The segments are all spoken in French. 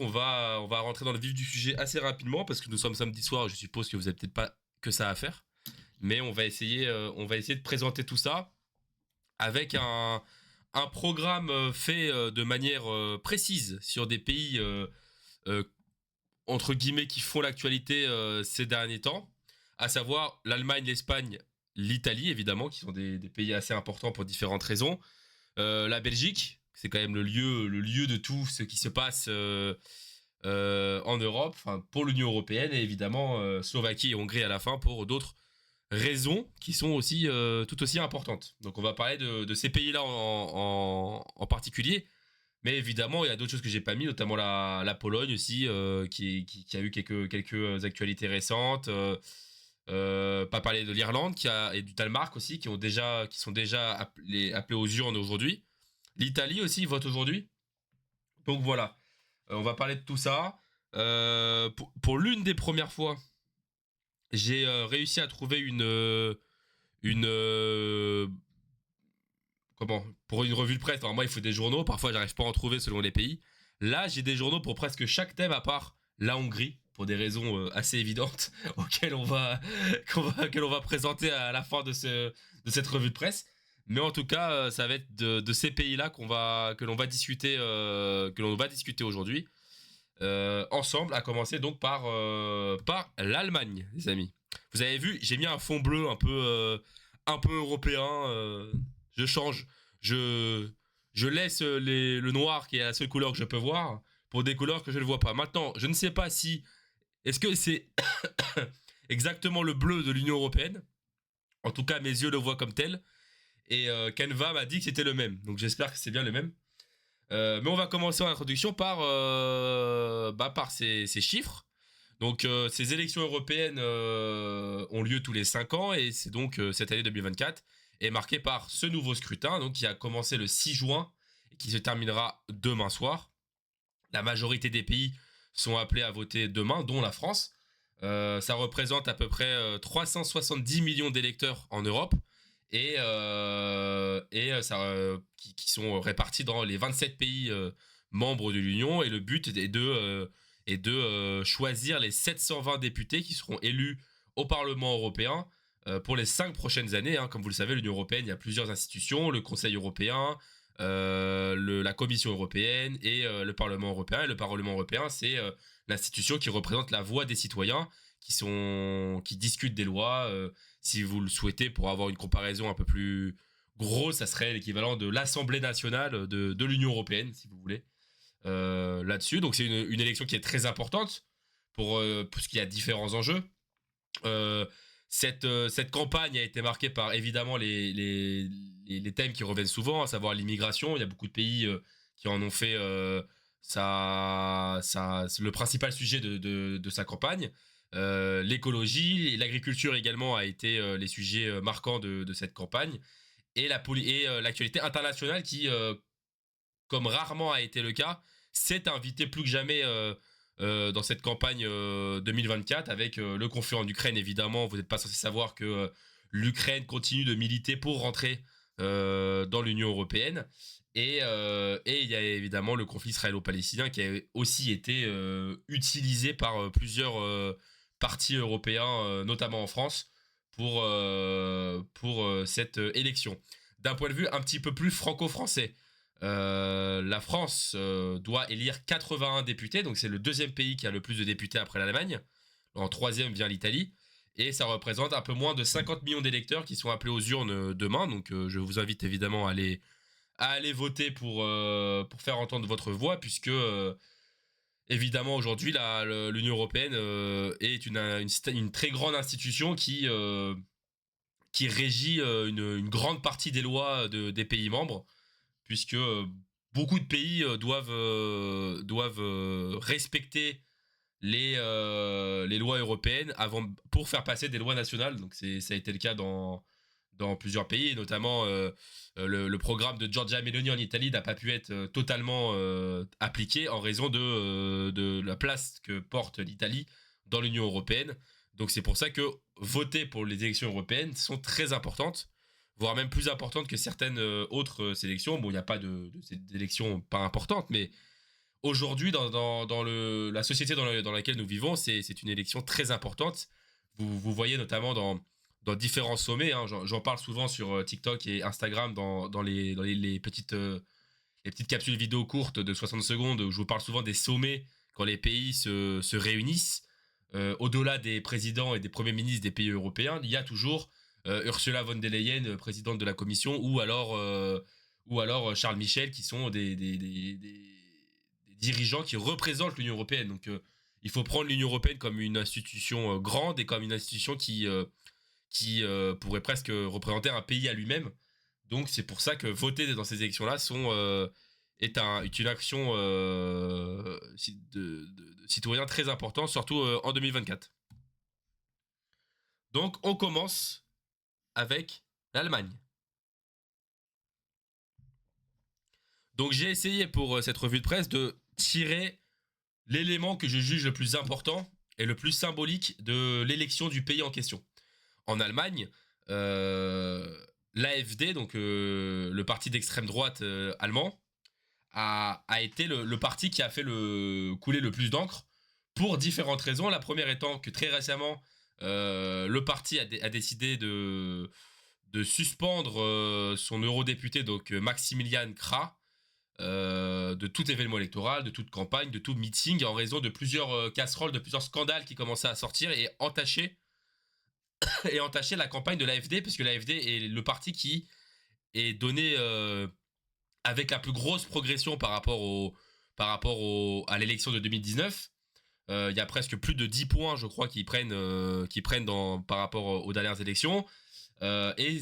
donc on va rentrer dans le vif du sujet assez rapidement parce que nous sommes samedi soir. Je suppose que vous avez peut-être pas que ça à faire, mais on va essayer de présenter tout ça avec un programme fait de manière précise sur des pays euh, entre guillemets qui font l'actualité ces derniers temps, à savoir l'Allemagne, l'Espagne, l'Italie évidemment, qui sont des pays assez importants pour différentes raisons. La Belgique, c'est quand même le lieu de tout ce qui se passe en Europe, enfin pour l'Union européenne, et évidemment Slovaquie et Hongrie à la fin pour d'autres raisons qui sont aussi tout aussi importantes. Donc on va parler de ces pays-là en particulier, mais évidemment il y a d'autres choses que j'ai pas mis, notamment la Pologne aussi, qui a eu quelques actualités récentes. Pas parler de l'Irlande et du Danemark aussi qui sont déjà appelés aux urnes aujourd'hui. L'Italie aussi vote aujourd'hui. Donc voilà. On va parler de tout ça. Pour l'une des premières fois, j'ai réussi à trouver une comment pour une revue de presse. Alors moi, il faut des journaux. Parfois, j'arrive pas à en trouver selon les pays. Là, j'ai des journaux pour presque chaque thème, à part la Hongrie, pour des raisons assez évidentes auxquelles on va présenter à la fin de cette revue de presse. Mais en tout cas, ça va être de ces pays-là que l'on va discuter aujourd'hui ensemble, à commencer donc par l'Allemagne, les amis. Vous avez vu, j'ai mis un fond bleu un peu européen. Je change, je laisse le noir qui est la seule couleur que je peux voir pour des couleurs que je ne vois pas. Maintenant, je ne sais pas si est-ce que c'est exactement le bleu de l'Union européenne. En tout cas, mes yeux le voient comme tel. Et Canva m'a dit que c'était le même. Donc j'espère que c'est bien le même. Mais on va commencer en introduction par ces chiffres. Donc ces élections européennes ont lieu tous les 5 ans et c'est donc cette année 2024 est marquée par ce nouveau scrutin donc, qui a commencé le 6 juin et qui se terminera demain soir. La majorité des pays sont appelés à voter demain, dont la France. Ça représente à peu près 370 millions d'électeurs en Europe qui sont répartis dans les 27 pays membres de l'Union. Et le but est de choisir les 720 députés qui seront élus au Parlement européen pour les 5 prochaines années. Hein. Comme vous le savez, l'Union européenne, il y a plusieurs institutions, le Conseil européen, la Commission européenne et le Parlement européen. Et le Parlement européen, c'est l'institution qui représente la voix des citoyens qui discutent des lois. Si vous le souhaitez, pour avoir une comparaison un peu plus grosse, ça serait l'équivalent de l'Assemblée nationale de l'Union européenne, si vous voulez, là-dessus. Donc c'est une élection qui est très importante parce qu'il y a différents enjeux. Euh, cette campagne a été marquée par évidemment les thèmes qui reviennent souvent, à savoir l'immigration. Il y a beaucoup de pays qui en ont fait le principal sujet de sa campagne. L'écologie et l'agriculture également a été les sujets marquants de cette campagne. Et l'actualité internationale qui, comme rarement a été le cas, s'est invitée plus que jamais dans cette campagne 2024 avec le conflit en Ukraine. Évidemment, vous n'êtes pas censé savoir que l'Ukraine continue de militer pour rentrer dans l'Union européenne. Et il y a évidemment le conflit israélo-palestinien qui a aussi été utilisé par plusieurs partis européens, notamment en France, pour cette élection. D'un point de vue un petit peu plus franco-français, la France doit élire 81 députés, donc c'est le deuxième pays qui a le plus de députés après l'Allemagne. En troisième vient l'Italie. Et ça représente un peu moins de 50 millions d'électeurs qui sont appelés aux urnes demain. Donc je vous invite évidemment à aller voter pour faire entendre votre voix, puisque évidemment aujourd'hui l'Union européenne est une très grande institution qui régit une grande partie des lois des pays membres, puisque beaucoup de pays doivent respecter les lois européennes pour faire passer des lois nationales. Donc ça a été le cas dans plusieurs pays, notamment le programme de Giorgia Meloni en Italie n'a pas pu être totalement appliqué en raison de la place que porte l'Italie dans l'Union européenne. Donc c'est pour ça que voter pour les élections européennes sont très importantes, voire même plus importantes que certaines autres sélections. Bon, il n'y a pas d'élections pas importantes, mais aujourd'hui, la société dans laquelle nous vivons, c'est une élection très importante. Vous voyez notamment dans différents sommets, hein, j'en parle souvent sur TikTok et Instagram les petites capsules vidéo courtes de 60 secondes où je vous parle souvent des sommets quand les pays se réunissent. Au-delà des présidents et des premiers ministres des pays européens, il y a toujours Ursula von der Leyen, présidente de la Commission, ou alors Charles Michel, qui sont des dirigeants qui représentent l'Union européenne. Donc il faut prendre l'Union européenne comme une institution grande et comme une institution qui pourrait presque représenter un pays à lui-même. Donc c'est pour ça que voter dans ces élections-là est une action de citoyen très importante, surtout en 2024. Donc on commence avec l'Allemagne. Donc j'ai essayé pour cette revue de presse de tirer l'élément que je juge le plus important et le plus symbolique de l'élection du pays en question. En Allemagne, l'AfD, donc le parti d'extrême droite allemand, a été le parti qui a fait couler le plus d'encre pour différentes raisons. La première étant que très récemment, le parti a décidé de suspendre son eurodéputé, donc Maximilian Krah, de tout événement électoral, de toute campagne, de tout meeting, en raison de plusieurs casseroles, de plusieurs scandales qui commençaient à sortir et entacher la campagne de l'AfD, parce que l'AfD est le parti qui est donné avec la plus grosse progression à l'élection de 2019. Il y a presque plus de 10 points, je crois, qu'ils prennent par rapport aux dernières élections. Et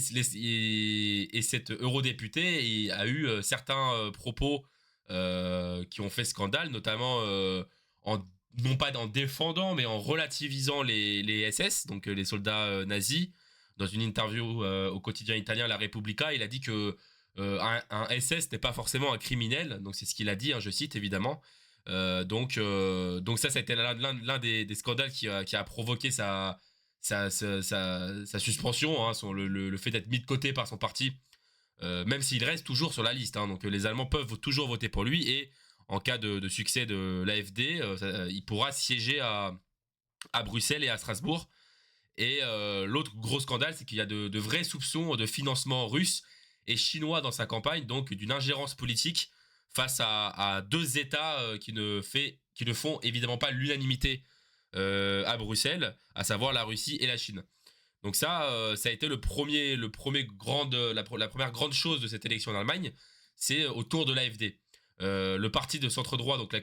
cette eurodéputée a eu certains propos qui ont fait scandale, notamment non pas en défendant, mais en relativisant les SS, donc les soldats nazis. Dans une interview au quotidien italien La Repubblica, il a dit que un SS n'est pas forcément un criminel, donc c'est ce qu'il a dit, hein, je cite évidemment. Donc ça a été l'un des scandales qui a provoqué sa suspension, hein, le fait d'être mis de côté par son parti, même s'il reste toujours sur la liste, hein. Donc les Allemands peuvent toujours voter pour lui, et en cas de succès de l'AfD, il pourra siéger à Bruxelles et à Strasbourg. Et l'autre gros scandale, c'est qu'il y a de vrais soupçons de financement russe et chinois dans sa campagne, donc d'une ingérence politique face à deux États qui ne font évidemment pas l'unanimité à Bruxelles, à savoir la Russie et la Chine. Donc ça a été la première grande chose de cette élection en Allemagne, c'est autour de l'AfD. Le parti de centre-droit, donc la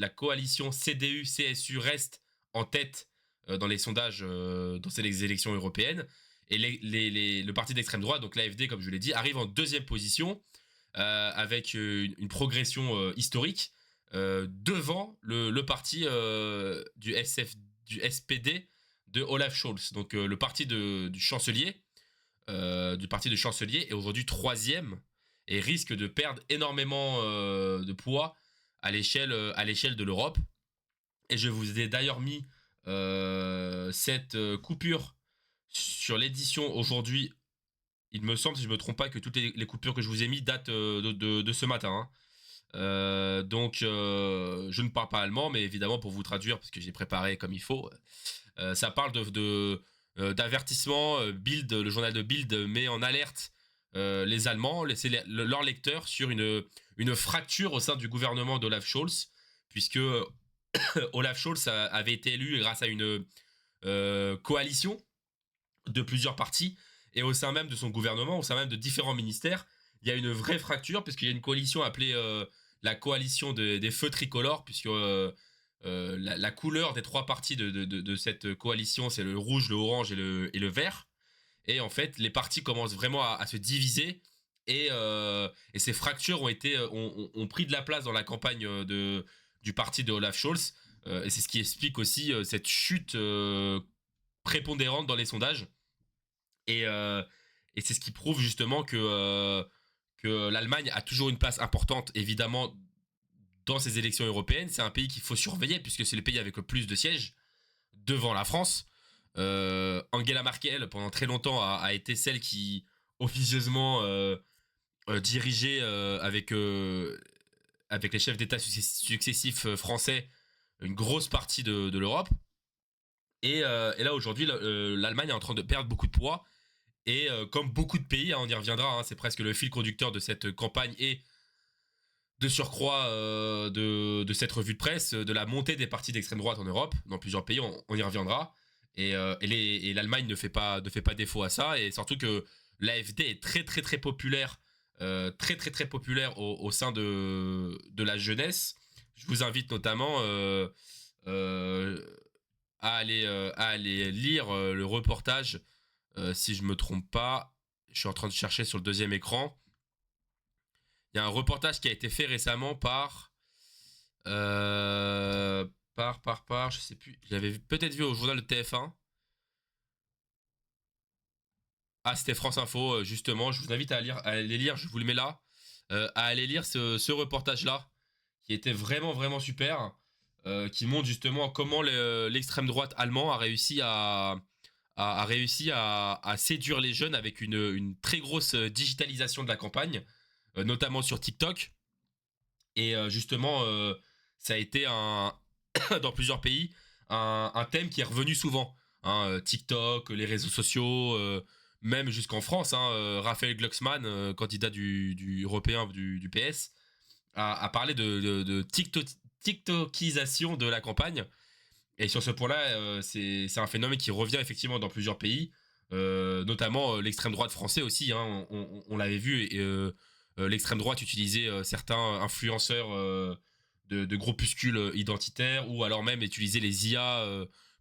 coalition CDU-CSU, reste en tête dans les sondages dans ces élections européennes. Et le parti d'extrême droite, donc l'AfD, comme je l'ai dit, arrive en deuxième position avec une progression historique devant le parti du SPD de Olaf Scholz, donc le parti du chancelier, est aujourd'hui troisième et risque de perdre énormément de poids à l'échelle de l'Europe. Et je vous ai d'ailleurs mis cette coupure sur l'édition aujourd'hui. Il me semble, si je ne me trompe pas, que toutes les coupures que je vous ai mis datent de ce matin, hein. Donc je ne parle pas allemand, mais évidemment pour vous traduire, parce que j'ai préparé comme il faut, ça parle d'avertissement. Bild, le journal de Bild met en alerte les Allemands, leurs lecteurs, sur une fracture au sein du gouvernement d'Olaf Scholz, puisque Olaf Scholz avait été élu grâce à une coalition de plusieurs partis, et au sein même de son gouvernement, au sein même de différents ministères, il y a une vraie fracture, puisqu'il y a une coalition appelée la coalition des feux tricolores, puisque la couleur des trois partis de cette coalition, c'est le rouge, le orange et le vert. Et en fait, les partis commencent vraiment à se diviser, et ces fractures ont pris de la place dans la campagne du parti de Olaf Scholz, et c'est ce qui explique aussi cette chute prépondérante dans les sondages. Et c'est ce qui prouve justement que l'Allemagne a toujours une place importante, évidemment, dans ces élections européennes. C'est un pays qu'il faut surveiller, puisque c'est le pays avec le plus de sièges, devant la France. Angela Merkel, pendant très longtemps, a été celle qui, officieusement, dirigeait avec les chefs d'État successifs français une grosse partie de l'Europe. Et là, aujourd'hui, l'Allemagne est en train de perdre beaucoup de poids. Et comme beaucoup de pays, hein, on y reviendra, hein, c'est presque le fil conducteur de cette campagne et de surcroît de cette revue de presse, de la montée des partis d'extrême droite en Europe, dans plusieurs pays, on y reviendra. Et l'Allemagne ne fait pas défaut à ça. Et surtout que l'AfD est très très très populaire, très très très populaire au sein de la jeunesse. Je vous invite notamment euh, à aller lire le reportage, si je me trompe pas. Je suis en train de chercher sur le deuxième écran. Il y a un reportage qui a été fait récemment euh, je sais plus, j'avais peut-être vu au journal de TF1. Ah, c'était France Info, justement. Je vous invite à aller lire, je vous le mets là, à aller lire ce reportage-là, qui était vraiment, vraiment super, qui montre justement comment l'extrême droite allemand a réussi à séduire les jeunes avec une très grosse digitalisation de la campagne, notamment sur TikTok. Et justement, ça a été dans plusieurs pays un thème qui est revenu souvent, hein, TikTok, les réseaux sociaux, même jusqu'en France, hein, Raphaël Glucksmann, candidat du européen du PS, a parlé de TikTokisation de la campagne. Et sur ce point-là, c'est un phénomène qui revient effectivement dans plusieurs pays, notamment l'extrême droite français aussi, hein, on l'avait vu. Et l'extrême droite utilisait certains influenceurs de groupuscules identitaires, ou alors même utiliser les IA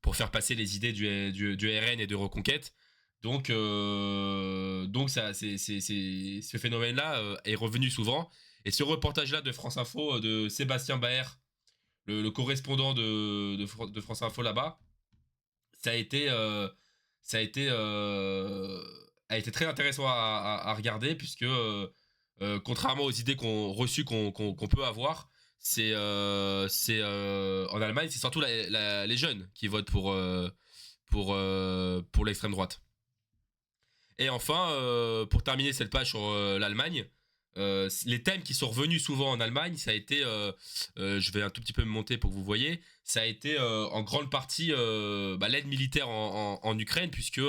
pour faire passer les idées du RN et de Reconquête. Donc ce phénomène-là est revenu souvent. Et ce reportage-là de France Info, de Sébastien Baer, le correspondant de France Info là-bas, ça a été, euh, ça a été très intéressant à regarder, puisque contrairement aux idées reçues qu'on peut avoir, en Allemagne, c'est surtout les jeunes qui votent pour l'extrême droite. Et enfin, pour terminer cette page sur l'Allemagne, les thèmes qui sont revenus souvent en Allemagne, ça a été, je vais un tout petit peu me monter pour que vous voyez, ça a été en grande partie l'aide militaire en Ukraine, puisque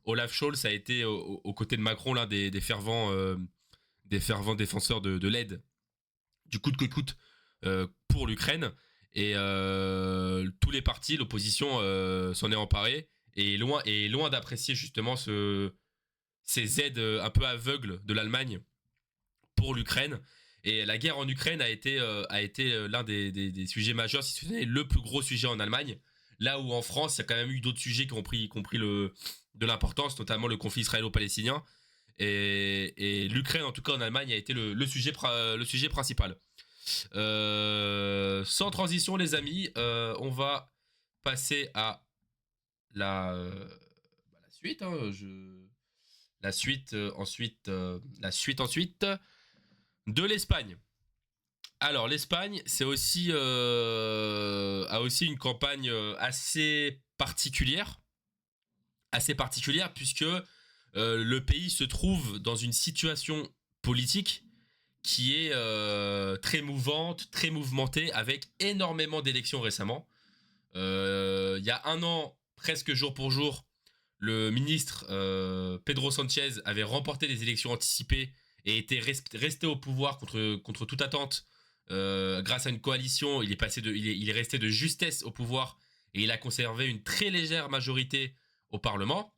Olaf Scholz a été aux côtés de Macron l'un des fervents défenseurs de l'aide, du coûte que coûte, pour l'Ukraine. Et tous les partis, l'opposition s'en est emparée, et est loin d'apprécier justement ces aides un peu aveugles de l'Allemagne pour l'Ukraine. Et la guerre en Ukraine a été l'un des sujets majeurs, si ce n'est le plus gros sujet en Allemagne. Là où en France, il y a quand même eu d'autres sujets qui ont pris de l'importance, notamment le conflit israélo-palestinien. Et l'Ukraine, en tout cas en Allemagne, a été le sujet principal. Sans transition, les amis, on va passer à la suite. Hein, la suite ensuite, de l'Espagne. Alors l'Espagne, a aussi une campagne assez particulière, puisque le pays se trouve dans une situation politique qui est très mouvante, très mouvementée, avec énormément d'élections récemment. Il y a un an, presque jour pour jour, le ministre Pedro Sanchez avait remporté les élections anticipées et était resté au pouvoir contre toute attente, grâce à une coalition. Il est resté de justesse au pouvoir, et il a conservé une très légère majorité au Parlement.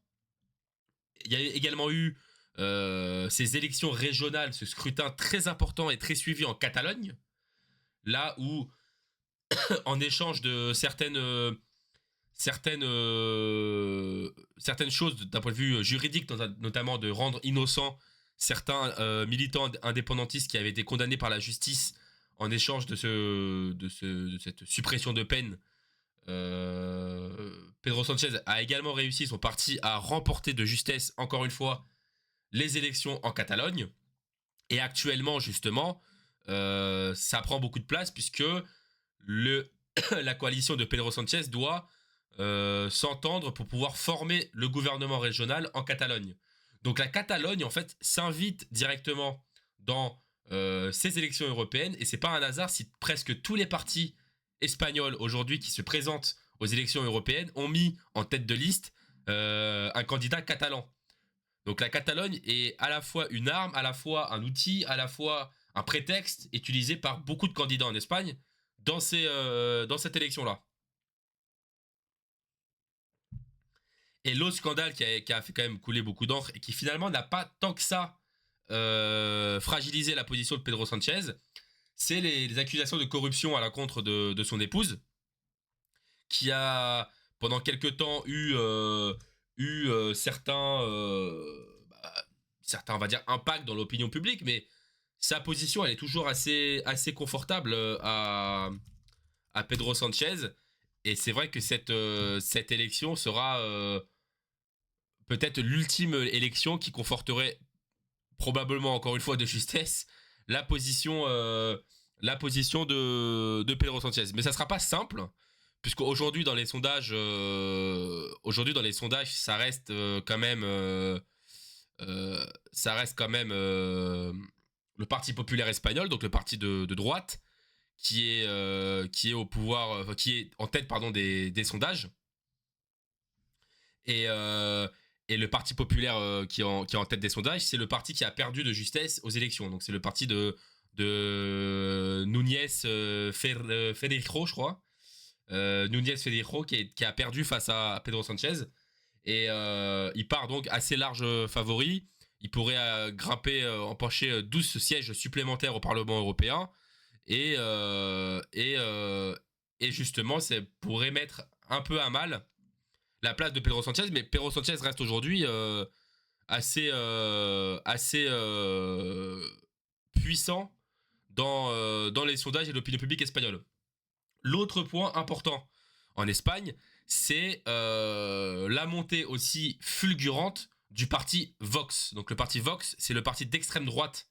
Il y a également eu ces élections régionales, ce scrutin très important et très suivi en Catalogne, là où, en échange de certaines choses d'un point de vue juridique, notamment de rendre innocents certains militants indépendantistes qui avaient été condamnés par la justice, en échange de cette suppression de peine, Pedro Sanchez a également réussi, son parti, à remporter de justesse, encore une fois, les élections en Catalogne. Et actuellement, justement, ça prend beaucoup de place, puisque la coalition de Pedro Sanchez doit s'entendre pour pouvoir former le gouvernement régional en Catalogne. Donc la Catalogne, en fait, s'invite directement dans ces élections européennes. Et c'est pas un hasard si presque tous les partis espagnols aujourd'hui qui se présentent aux élections européennes ont mis en tête de liste un candidat catalan. Donc la Catalogne est à la fois une arme, à la fois un outil, à la fois un prétexte utilisé par beaucoup de candidats en Espagne dans cette élection-là. Et l'autre scandale qui a fait quand même couler beaucoup d'encre et qui finalement n'a pas tant que ça fragilisé la position de Pedro Sanchez, c'est les accusations de corruption à l'encontre de son épouse, qui a pendant quelques temps eu certains, on va dire, impacts dans l'opinion publique, mais sa position, elle est toujours assez confortable à Pedro Sanchez. Et c'est vrai que cette élection sera peut-être l'ultime élection qui conforterait probablement encore une fois de justesse la position, de Pedro Sanchez. Mais ça sera pas simple, puisqu'aujourd'hui dans les sondages, ça reste quand même, le Parti populaire espagnol, donc le parti de droite, qui est au pouvoir, qui est en tête pardon des sondages. Et, et le Parti populaire qui est en tête des sondages, c'est le parti qui a perdu de justesse aux élections. Donc c'est le parti de Núñez Feijóo, je crois. Núñez Feijóo qui a perdu face à Pedro Sanchez. Et il part donc assez large favori. Il pourrait empocher 12 sièges supplémentaires au Parlement européen. Et, et justement, ça pourrait mettre un peu à mal la place de Pedro Sanchez, mais Pedro Sanchez reste aujourd'hui assez puissant dans les sondages et l'opinion publique espagnole. L'autre point important en Espagne, c'est la montée aussi fulgurante du parti Vox. Donc le parti Vox, c'est le parti d'extrême droite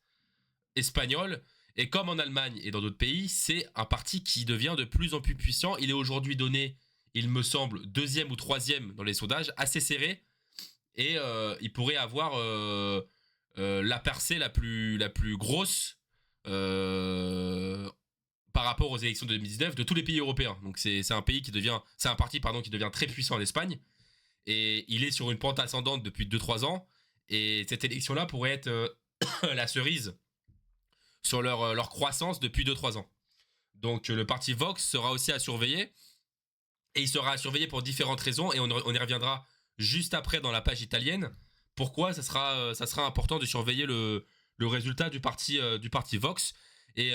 espagnol. Et comme en Allemagne et dans d'autres pays, c'est un parti qui devient de plus en plus puissant. Il est aujourd'hui donné, il me semble, deuxième ou troisième dans les sondages, assez serré. Et il pourrait avoir la percée la plus grosse par rapport aux élections de 2019 de tous les pays européens. Donc c'est un parti qui devient très puissant en Espagne. Et il est sur une pente ascendante depuis 2-3 ans. Et cette élection-là pourrait être la cerise sur leur croissance depuis 2-3 ans. Donc le parti Vox sera aussi à surveiller. Et il sera à surveiller pour différentes raisons. Et on y reviendra juste après dans la page italienne. Pourquoi ça sera important de surveiller le résultat du parti Vox. Et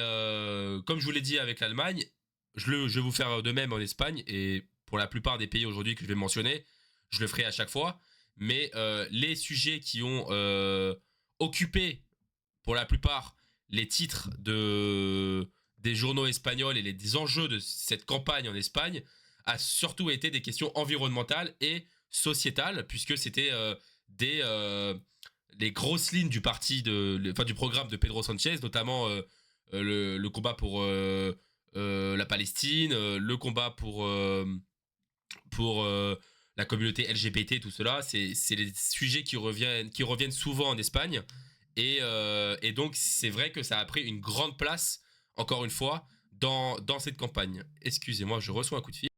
comme je vous l'ai dit avec l'Allemagne, je vais vous faire de même en Espagne. Et pour la plupart des pays aujourd'hui que je vais mentionner, je le ferai à chaque fois. Mais les sujets qui ont occupé, pour la plupart, les titres des journaux espagnols et des enjeux de cette campagne en Espagne a surtout été des questions environnementales et sociétales, puisque c'était les grosses lignes du du programme de Pedro Sanchez, notamment le combat pour la Palestine, le combat pour la communauté LGBT, tout cela. C'est des sujets qui reviennent souvent en Espagne. Et donc, c'est vrai que ça a pris une grande place, encore une fois, dans cette campagne. Excusez-moi, je reçois un coup de fil.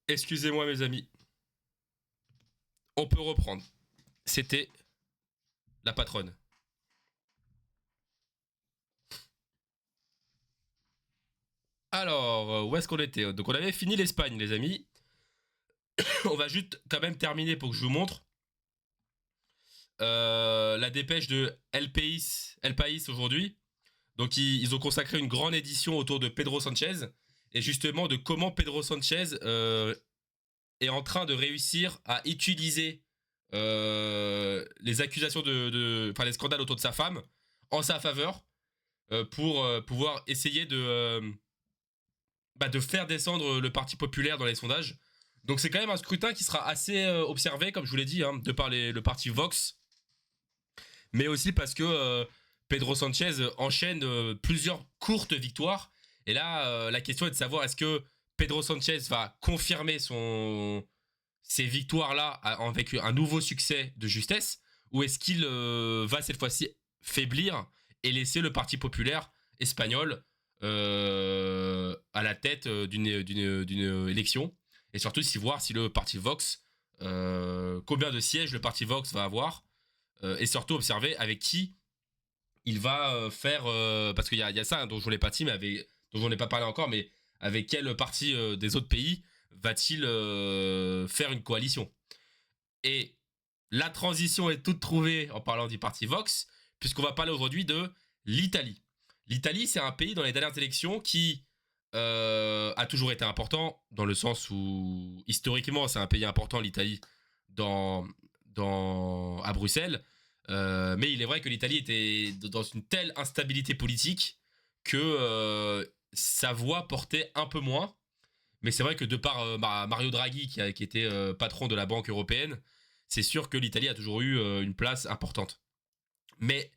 Excusez-moi mes amis, on peut reprendre. C'était la patronne. Alors, où est-ce qu'on était? Donc on avait fini l'Espagne les amis. On va juste quand même terminer pour que je vous montre la dépêche de El País aujourd'hui. Donc ils ont consacré une grande édition autour de Pedro Sanchez et justement de comment Pedro Sanchez est en train de réussir à utiliser les accusations enfin les scandales autour de sa femme en sa faveur pour pouvoir essayer de faire descendre le Parti populaire dans les sondages. Donc c'est quand même un scrutin qui sera assez observé, comme je vous l'ai dit, hein, de par le parti Vox, mais aussi parce que Pedro Sanchez enchaîne plusieurs courtes victoires. Et là, la question est de savoir est-ce que Pedro Sanchez va confirmer ces victoires-là avec un nouveau succès de justesse, ou est-ce qu'il va cette fois-ci faiblir et laisser le Parti populaire espagnol à la tête d'une élection, et surtout voir si le Parti Vox, combien de sièges le Parti Vox va avoir, et surtout observer avec qui il va faire, parce qu'il y a ça, hein, dont je n'ai pas dit, dont je n'ai pas parlé encore, mais avec quel parti des autres pays va-t-il faire une coalition. Et la transition est toute trouvée en parlant du parti Vox, puisqu'on va parler aujourd'hui de l'Italie. L'Italie, c'est un pays dans les dernières élections qui a toujours été important, dans le sens où, historiquement, c'est un pays important, l'Italie, à Bruxelles. Mais il est vrai que l'Italie était dans une telle instabilité politique que sa voix portait un peu moins. Mais c'est vrai que de par Mario Draghi, qui était patron de la Banque européenne, c'est sûr que l'Italie a toujours eu une place importante. Mais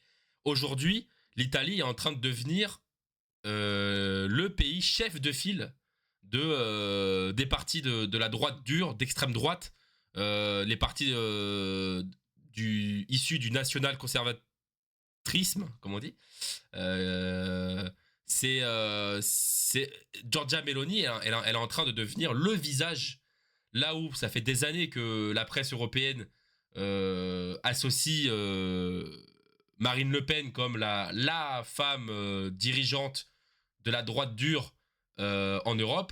aujourd'hui, l'Italie est en train de devenir le pays chef de file des partis de la droite dure, d'extrême droite, les partis issus du national-conservatisme, comme on dit. C'est Giorgia Meloni, elle est en train de devenir le visage, là où ça fait des années que la presse européenne associe Marine Le Pen comme la femme dirigeante de la droite dure en Europe.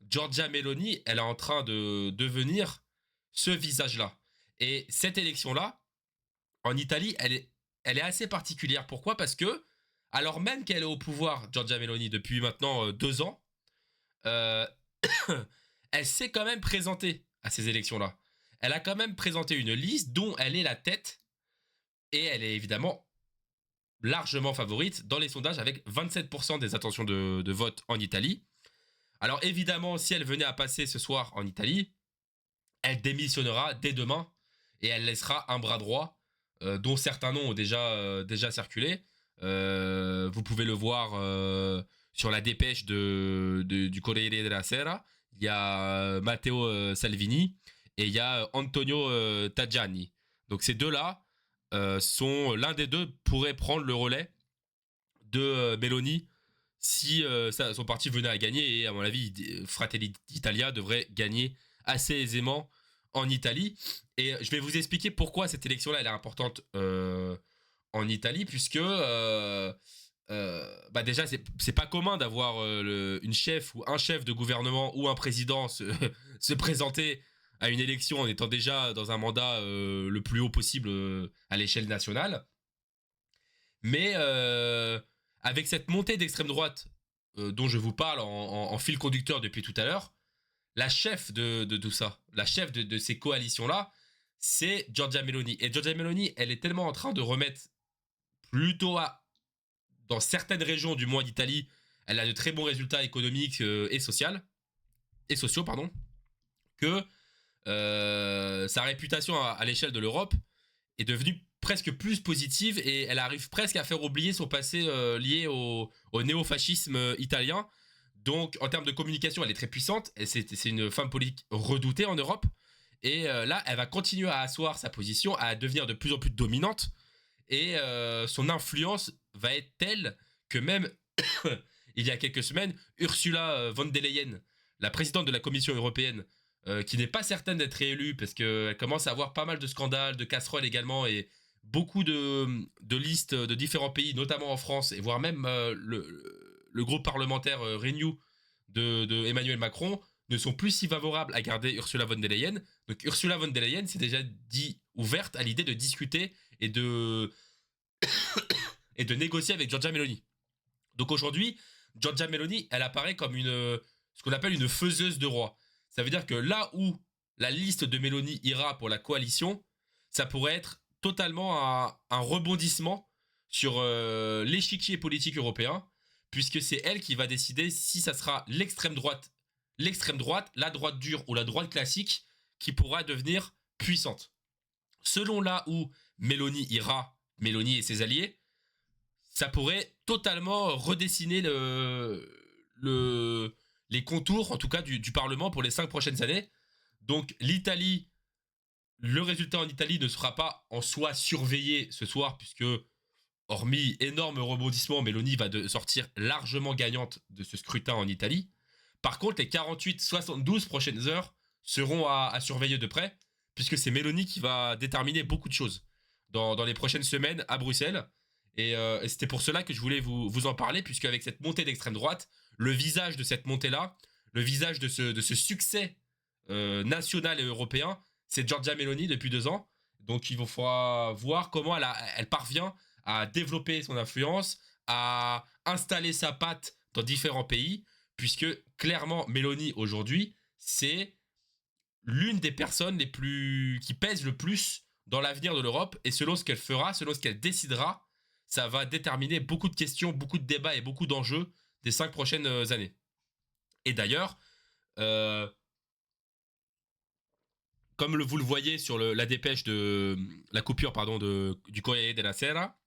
Giorgia Meloni, elle est en train de devenir ce visage-là. Et cette élection-là, en Italie, elle est assez particulière. Pourquoi? Parce que, alors même qu'elle est au pouvoir, Giorgia Meloni, depuis maintenant 2 ans, euh, elle s'est quand même présentée à ces élections-là. Elle a quand même présenté une liste dont elle est la tête, et elle est évidemment largement favorite dans les sondages avec 27% des intentions de vote en Italie. Alors évidemment, si elle venait à passer ce soir en Italie, elle démissionnera dès demain et elle laissera un bras droit dont certains noms ont déjà circulé. Vous pouvez le voir sur la dépêche du Corriere della Sera. Il y a Matteo Salvini et il y a Antonio Tajani. Donc ces deux-là l'un des deux pourrait prendre le relais de Meloni si son parti venait à gagner. Et à mon avis, Fratelli d'Italia devrait gagner assez aisément en Italie. Et je vais vous expliquer pourquoi cette élection-là elle est importante en Italie, puisque déjà c'est pas commun d'avoir une chef ou un chef de gouvernement ou un président se présenter à une élection en étant déjà dans un mandat le plus haut possible à l'échelle nationale. Mais avec cette montée d'extrême droite dont je vous parle en fil conducteur depuis tout à l'heure, la chef de tout ça, la chef de ces coalitions-là, c'est Giorgia Meloni. Et Giorgia Meloni, elle est tellement en train de remettre plutôt dans certaines régions du moins d'Italie, elle a de très bons résultats économiques et sociaux, pardon, que sa réputation à l'échelle de l'Europe est devenue presque plus positive et elle arrive presque à faire oublier son passé lié au néofascisme italien. Donc en termes de communication, elle est très puissante et c'est une femme politique redoutée en Europe. Et là, elle va continuer à asseoir sa position, à devenir de plus en plus dominante. Et son influence va être telle que même il y a quelques semaines, Ursula von der Leyen, la présidente de la Commission européenne, qui n'est pas certaine d'être réélue parce qu'elle commence à avoir pas mal de scandales, de casseroles également, et beaucoup de listes de différents pays, notamment en France, et voire même le groupe parlementaire Renew de Emmanuel Macron, ne sont plus si favorables à garder Ursula von der Leyen. Donc Ursula von der Leyen s'est déjà dit ouverte à l'idée de discuter et de négocier avec Giorgia Meloni. Donc aujourd'hui, Giorgia Meloni, elle apparaît comme ce qu'on appelle une faiseuse de roi. Ça veut dire que là où la liste de Meloni ira pour la coalition, ça pourrait être totalement un rebondissement sur l'échiquier politique européen, puisque c'est elle qui va décider si ça sera l'extrême droite, la droite dure ou la droite classique qui pourra devenir puissante. Selon là où Meloni ira, Meloni et ses alliés, ça pourrait totalement redessiner les contours, en tout cas, du Parlement pour les 5 prochaines années. Donc l'Italie, le résultat en Italie ne sera pas en soi surveillé ce soir, puisque, hormis énorme rebondissement, Meloni va sortir largement gagnante de ce scrutin en Italie. Par contre, les 48-72 prochaines heures seront à surveiller de près, puisque c'est Meloni qui va déterminer beaucoup de choses dans les prochaines semaines à Bruxelles. Et c'était pour cela que je voulais vous en parler, puisque avec cette montée d'extrême droite, le visage de cette montée-là, le visage de ce succès national et européen, c'est Giorgia Meloni depuis 2 ans. Donc il faudra voir comment elle parvient à développer son influence, à installer sa patte dans différents pays, puisque clairement Meloni aujourd'hui, c'est l'une des personnes qui pèsent le plus dans l'avenir de l'Europe, et selon ce qu'elle fera, selon ce qu'elle décidera, ça va déterminer beaucoup de questions, beaucoup de débats et beaucoup d'enjeux des 5 prochaines années. Et d'ailleurs, comme vous le voyez sur la dépêche de la coupure du Corriere della Sera,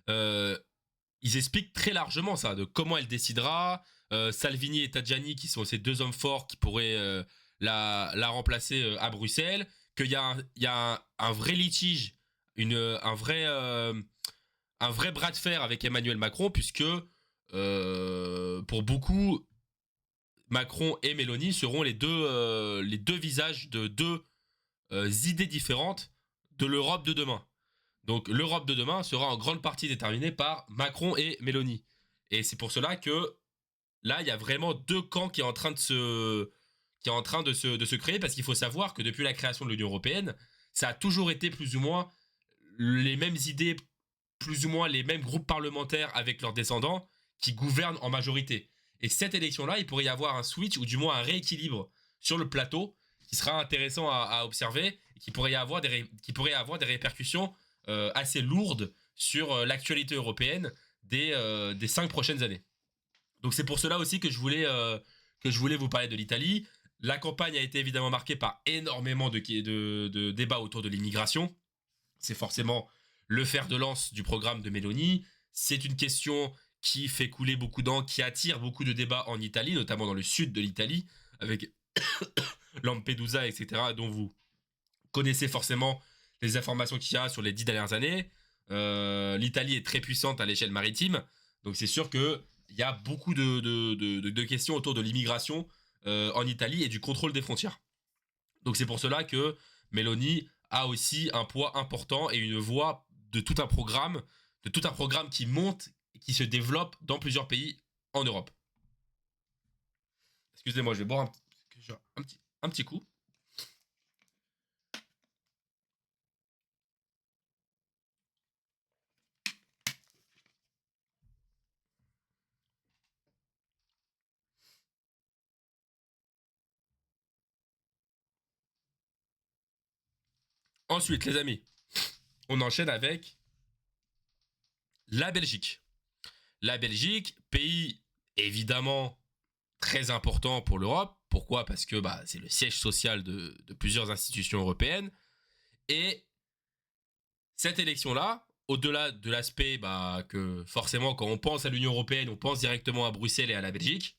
ils expliquent très largement ça, de comment elle décidera. Salvini et Tajani, qui sont ces 2 hommes forts qui pourraient la remplacer à Bruxelles, qu'il y a un vrai litige, un vrai bras de fer avec Emmanuel Macron, puisque pour beaucoup, Macron et Meloni seront les deux visages de 2 idées différentes de l'Europe de demain. Donc l'Europe de demain sera en grande partie déterminée par Macron et Meloni. Et c'est pour cela que là, il y a vraiment 2 camps qui est en train de se créer, parce qu'il faut savoir que depuis la création de l'Union européenne, ça a toujours été plus ou moins les mêmes idées, plus ou moins les mêmes groupes parlementaires avec leurs descendants qui gouvernent en majorité. Et cette élection-là, il pourrait y avoir un switch, ou du moins un rééquilibre sur le plateau, qui sera intéressant à observer, et qui pourrait avoir des répercussions assez lourdes sur l'actualité européenne des 5 prochaines années. Donc c'est pour cela aussi que je voulais vous parler de l'Italie. La campagne a été évidemment marquée par énormément de débats autour de l'immigration. C'est forcément le fer de lance du programme de Meloni. C'est une question qui fait couler beaucoup d'encre, qui attire beaucoup de débats en Italie, notamment dans le sud de l'Italie, avec Lampedusa, etc., dont vous connaissez forcément les informations qu'il y a sur les 10 dernières années. L'Italie est très puissante à l'échelle maritime, donc c'est sûr qu'il y a beaucoup de questions autour de l'immigration en Italie et du contrôle des frontières. Donc c'est pour cela que Meloni a aussi un poids important et une voix de tout un programme qui monte et qui se développe dans plusieurs pays en Europe. Excusez-moi, je vais boire un petit coup. Ensuite, les amis, on enchaîne avec la Belgique. La Belgique, pays évidemment très important pour l'Europe. Pourquoi ? Parce que c'est le siège social de plusieurs institutions européennes. Et cette élection-là, au-delà de l'aspect que forcément quand on pense à l'Union européenne, on pense directement à Bruxelles et à la Belgique,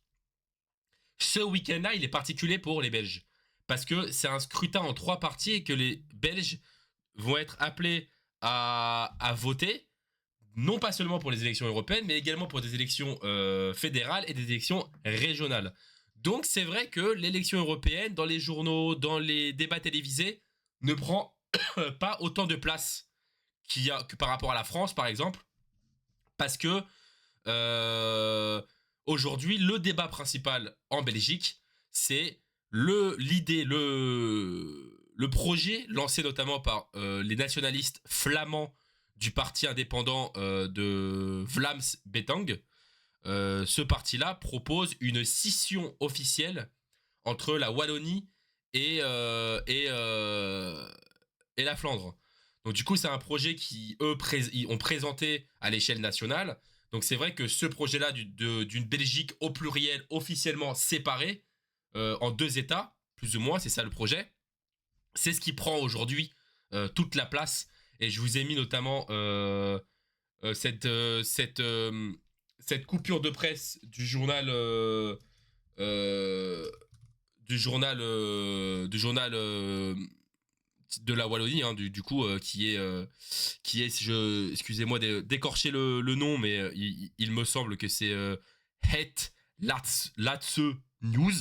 ce week-end-là, il est particulier pour les Belges. Parce que c'est un scrutin en 3 parties et que les Belges vont être appelés à voter, non pas seulement pour les élections européennes, mais également pour des élections fédérales et des élections régionales. Donc c'est vrai que l'élection européenne, dans les journaux, dans les débats télévisés, ne prend pas autant de place que par rapport à la France, par exemple, parce que aujourd'hui, le débat principal en Belgique, c'est le projet lancé notamment par les nationalistes flamands du parti indépendant de Vlaams Betang. Ce parti-là propose une scission officielle entre la Wallonie et, euh, et, euh, et la Flandre. Donc du coup, c'est un projet qui, eux, ont présenté à l'échelle nationale. Donc c'est vrai que ce projet-là d'une Belgique au pluriel officiellement séparée en deux États, plus ou moins, c'est ça le projet. C'est ce qui prend aujourd'hui toute la place. Et je vous ai mis notamment euh, cette, euh, cette, euh, cette coupure de presse euh, du journal de la Wallonie, hein, du coup, qui est, excusez-moi d'écorcher le nom, mais il me semble que c'est Het Laatste News,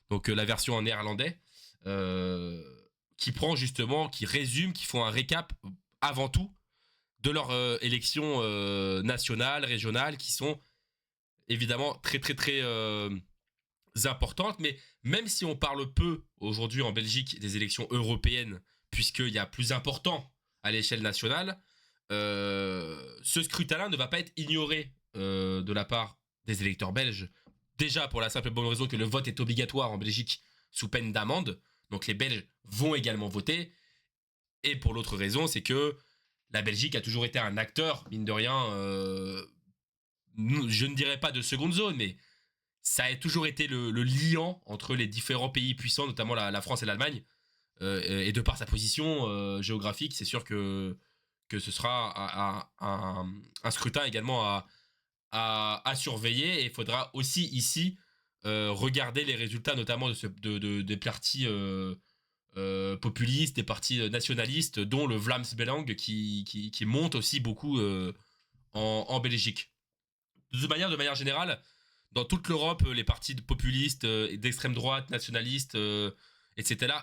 donc la version en néerlandais, euh, qui prend justement, qui résume, qui font un récap avant tout de leurs élections nationales, régionales, qui sont évidemment très très très importantes. Mais même si on parle peu aujourd'hui en Belgique des élections européennes, puisqu'il y a plus important à l'échelle nationale, ce scrutin-là ne va pas être ignoré de la part des électeurs belges. Déjà pour la simple et bonne raison que le vote est obligatoire en Belgique sous peine d'amende. Donc les Belges vont également voter. Et pour l'autre raison, c'est que la Belgique a toujours été un acteur, mine de rien, je ne dirais pas de seconde zone, mais ça a toujours été le liant entre les différents pays puissants, notamment la France et l'Allemagne. Et de par sa position géographique, c'est sûr que ce sera un scrutin également à surveiller. Et il faudra aussi ici regarder les résultats, notamment des partis populistes, des partis nationalistes, dont le Vlaams Belang qui monte aussi beaucoup en Belgique. De manière générale, dans toute l'Europe, les partis populistes, d'extrême droite, nationalistes, etc.,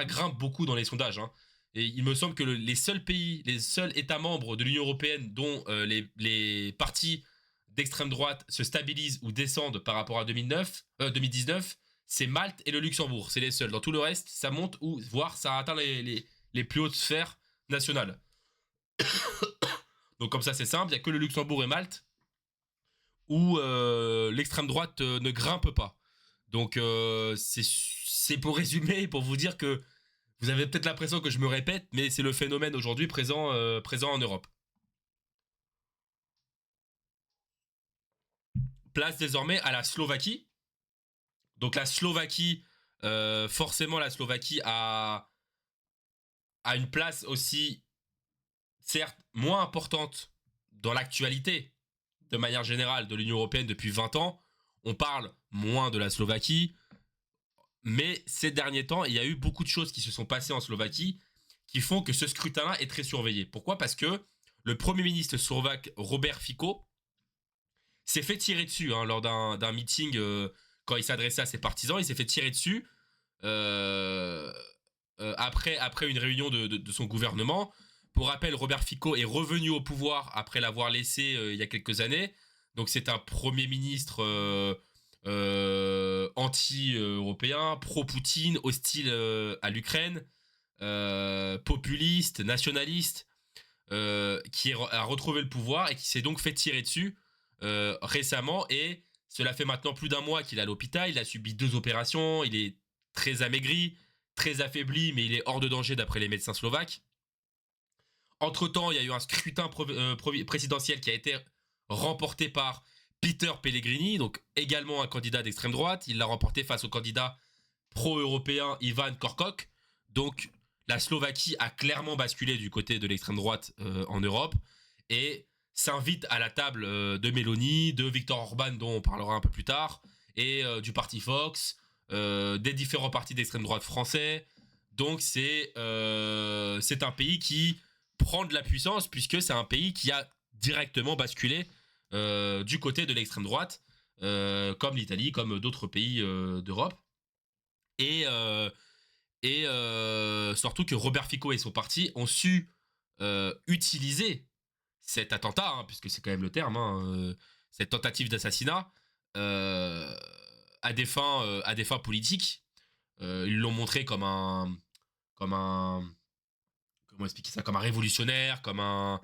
grimpent beaucoup dans les sondages, hein. Et il me semble que les seuls pays, les seuls États membres de l'Union européenne dont les partis d'extrême droite se stabilisent ou descendent par rapport à 2019, c'est Malte et le Luxembourg. C'est les seuls. Dans tout le reste, ça monte ou voire ça atteint les plus hautes sphères nationales. Donc comme ça, c'est simple. Il n'y a que le Luxembourg et Malte où l'extrême droite ne grimpe pas. Donc c'est pour résumer, pour vous dire que vous avez peut-être l'impression que je me répète, mais c'est le phénomène aujourd'hui présent en Europe. Place désormais à la Slovaquie. Donc la Slovaquie, forcément la Slovaquie a une place aussi, certes, moins importante dans l'actualité, de manière générale, de l'Union Européenne depuis 20 ans. On parle moins de la Slovaquie, mais ces derniers temps, il y a eu beaucoup de choses qui se sont passées en Slovaquie qui font que ce scrutin-là est très surveillé. Pourquoi ? Parce que le Premier ministre slovaque Robert Fico s'est fait tirer dessus lors d'un meeting quand il s'adressait à ses partisans. Il s'est fait tirer dessus euh, après une réunion de son gouvernement. Pour rappel, Robert Fico est revenu au pouvoir après l'avoir laissé il y a quelques années. Donc c'est un Premier ministre anti-européen, pro-Poutine, hostile à l'Ukraine, populiste, nationaliste, qui a retrouvé le pouvoir et qui s'est donc fait tirer dessus récemment. Et cela fait maintenant plus d'un mois qu'il est à l'hôpital. Il a subi 2 opérations. Il est très amaigri, très affaibli, mais il est hors de danger d'après les médecins slovaques. Entre-temps, il y a eu un scrutin présidentiel qui a été remporté par Peter Pellegrini, donc également un candidat d'extrême droite. Il l'a remporté face au candidat pro-européen Ivan Korkok. Donc la Slovaquie a clairement basculé du côté de l'extrême droite en Europe et s'invite à la table de Meloni, de Viktor Orban dont on parlera un peu plus tard, et du parti Fox, des différents partis d'extrême droite français. Donc c'est un pays qui prend de la puissance puisque c'est un pays qui a directement basculé du côté de l'extrême droite comme l'Italie, comme d'autres pays d'Europe. Et, euh, surtout que Robert Fico et son parti ont su utiliser cet attentat, hein, puisque c'est quand même le terme, hein, cette tentative d'assassinat, euh, à des fins politiques. Ils l'ont montré comme un, comment expliquer ça, comme un révolutionnaire, un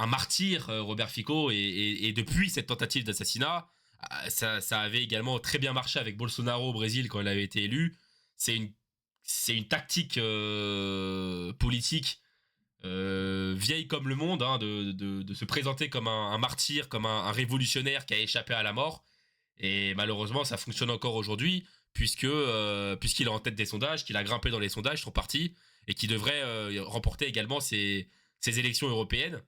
martyr, Robert Fico. Et depuis cette tentative d'assassinat, ça avait également très bien marché avec Bolsonaro au Brésil quand il avait été élu. C'est une, c'est une tactique politique vieille comme le monde, hein, de se présenter comme un martyr, comme un révolutionnaire qui a échappé à la mort. Et malheureusement, ça fonctionne encore aujourd'hui, puisqu'il est en tête des sondages, qu'il a grimpé dans les sondages, son parti, et qu'il devrait remporter également ses élections européennes.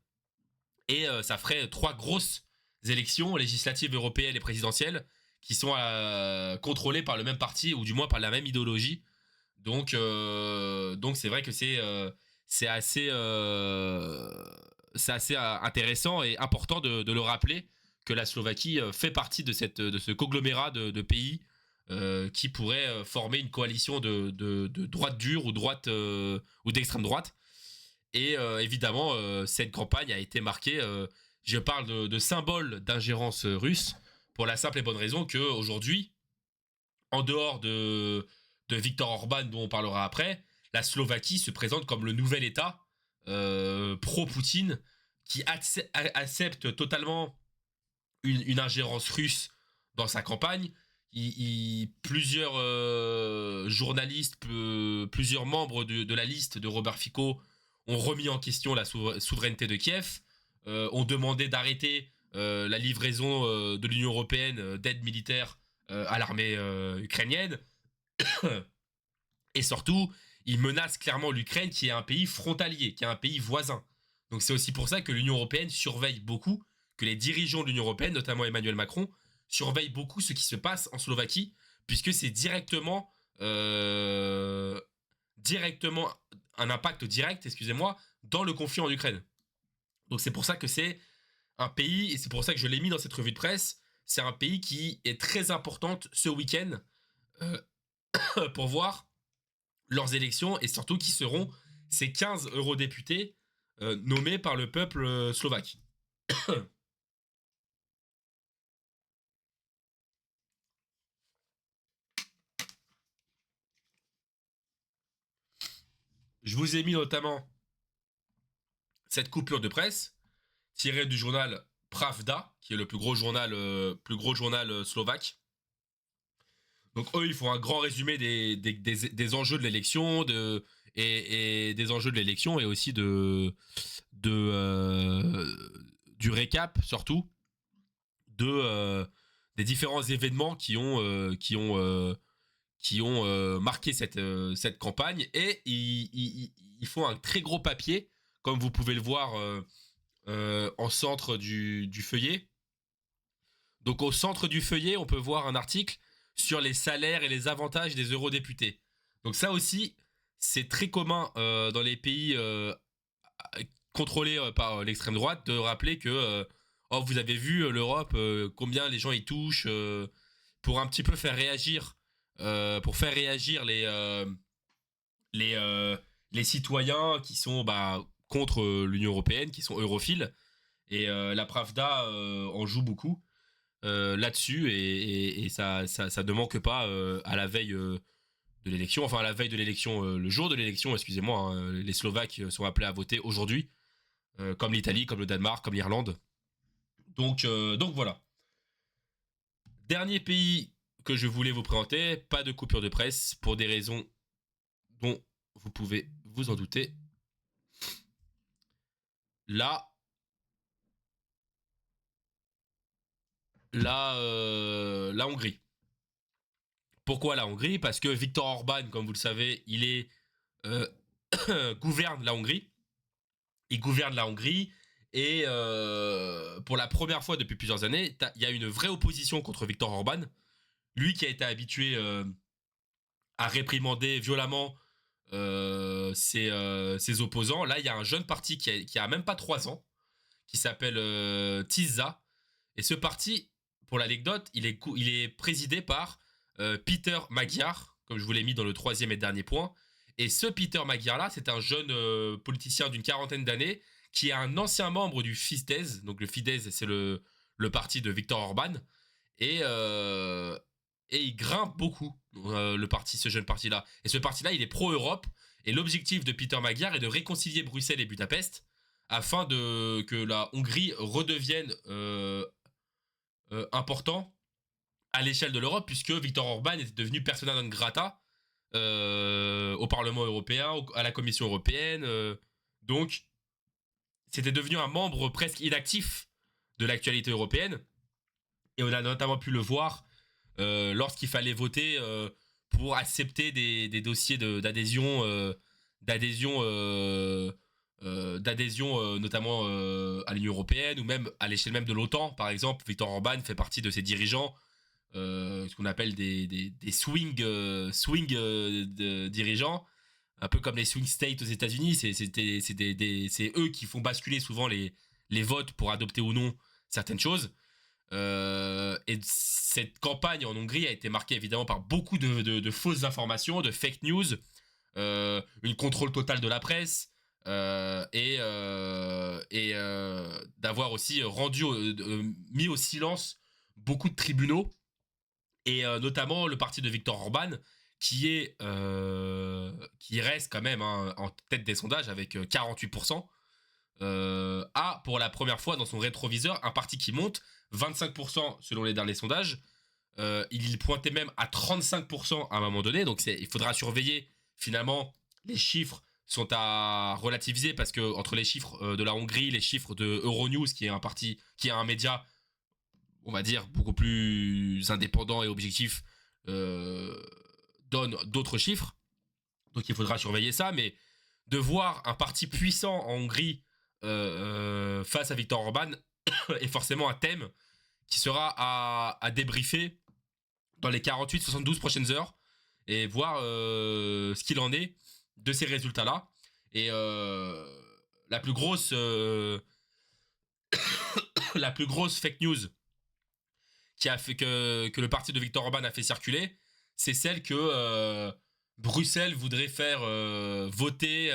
Et ça ferait trois grosses élections législatives européennes et présidentielles qui sont contrôlées par le même parti, ou du moins par la même idéologie. Donc c'est vrai que c'est assez, intéressant et important de le rappeler que la Slovaquie fait partie de ce conglomérat de pays qui pourrait former une coalition de droite dure ou ou d'extrême droite. Et évidemment, cette campagne a été marquée. Je parle de symbole d'ingérence russe pour la simple et bonne raison qu'aujourd'hui, en dehors de Viktor Orban, dont on parlera après, la Slovaquie se présente comme le nouvel État pro-Poutine qui accepte totalement une ingérence russe dans sa campagne. Plusieurs journalistes, plusieurs membres de la liste de Robert Fico ont remis en question la souveraineté de Kiev, ont demandé d'arrêter la livraison de l'Union européenne d'aide militaire à l'armée ukrainienne. Et surtout, ils menacent clairement l'Ukraine, qui est un pays frontalier, qui est un pays voisin. Donc c'est aussi pour ça que l'Union européenne surveille beaucoup, que les dirigeants de l'Union européenne, notamment Emmanuel Macron, surveillent beaucoup ce qui se passe en Slovaquie, puisque c'est directement un impact direct, excusez-moi, dans le conflit en Ukraine. Donc c'est pour ça que c'est un pays, et c'est pour ça que je l'ai mis dans cette revue de presse, c'est un pays qui est très importante ce week-end euh, pour voir leurs élections et surtout qui seront ces 15 eurodéputés nommés par le peuple slovaque. Je vous ai mis notamment cette coupure de presse tirée du journal Pravda, qui est le plus gros journal slovaque. Donc eux, ils font un grand résumé des enjeux de l'élection, et des enjeux de l'élection et aussi du récap surtout des différents événements qui ont marqué cette campagne. Et ils font un très gros papier, comme vous pouvez le voir en centre du feuillet. Donc au centre du feuillet, on peut voir un article sur les salaires et les avantages des eurodéputés. Donc ça aussi, c'est très commun dans les pays contrôlés par l'extrême droite de rappeler que oh, vous avez vu l'Europe, combien les gens y touchent, pour un petit peu faire réagir, pour faire réagir les, euh, les citoyens qui sont contre l'Union européenne, qui sont europhiles. Et la Pravda en joue beaucoup là-dessus, et ça ne manque pas à la veille de l'élection, enfin à la veille de l'élection, le jour de l'élection, excusez-moi, hein, les Slovaques sont appelés à voter aujourd'hui, comme l'Italie, comme le Danemark, comme l'Irlande. Donc voilà. Dernier pays que je voulais vous présenter, pas de coupure de presse pour des raisons dont vous pouvez vous en douter. Là, la Hongrie. Pourquoi la Hongrie? Parce que Viktor Orban, comme vous le savez, euh, gouverne la Hongrie. Il gouverne la Hongrie. Et pour la première fois depuis plusieurs années, il y a une vraie opposition contre Viktor Orban. Lui qui a été habitué à réprimander violemment ses opposants. Là, il y a un jeune parti qui a même pas 3 ans, qui s'appelle TISA. Et ce parti pour l'anecdote, il est présidé par Peter Magyar, comme je vous l'ai mis dans le troisième et dernier point. Et ce Peter Magyar-là, c'est un jeune politicien d'une quarantaine d'années qui est un ancien membre du Fidesz. Donc le Fidesz, c'est le parti de Viktor Orban. Et, euh, et il grimpe beaucoup, ce jeune parti-là. Et ce parti-là, il est pro-Europe. Et l'objectif de Peter Magyar est de réconcilier Bruxelles et Budapest afin que la Hongrie redevienne important à l'échelle de l'Europe, puisque Viktor Orban était devenu persona non grata au Parlement européen, à la Commission européenne. Donc, c'était devenu un membre presque inactif de l'actualité européenne. Et on a notamment pu le voir lorsqu'il fallait voter pour accepter des dossiers d'adhésion, notamment à l'Union européenne ou même à l'échelle même de l'OTAN. Par exemple, Viktor Orban fait partie de ces dirigeants, ce qu'on appelle des swing dirigeants, un peu comme les swing states aux États-Unis. C'est eux qui font basculer souvent les votes pour adopter ou non certaines choses. Et cette campagne en Hongrie a été marquée évidemment par beaucoup de fausses informations, de fake news, une contrôle totale de la presse, d'avoir aussi mis au silence beaucoup de tribunaux, et notamment le parti de Viktor Orban qui reste quand même en tête des sondages avec 48%, a pour la première fois dans son rétroviseur un parti qui monte 25% selon les derniers sondages. Il pointait même à 35% à un moment donné. Donc il faudra surveiller. Finalement, les chiffres sont à relativiser parce que entre les chiffres de la Hongrie, les chiffres de Euronews, qui est un média, on va dire, beaucoup plus indépendant et objectif, donnent d'autres chiffres. Donc il faudra surveiller ça. Mais de voir un parti puissant en Hongrie face à Viktor Orban est forcément un thème qui sera à débriefer dans les 48-72 prochaines heures et voir ce qu'il en est de ces résultats-là. Et la plus grosse fake news qui a fait que le parti de Viktor Orban a fait circuler, c'est celle que Bruxelles voudrait faire voter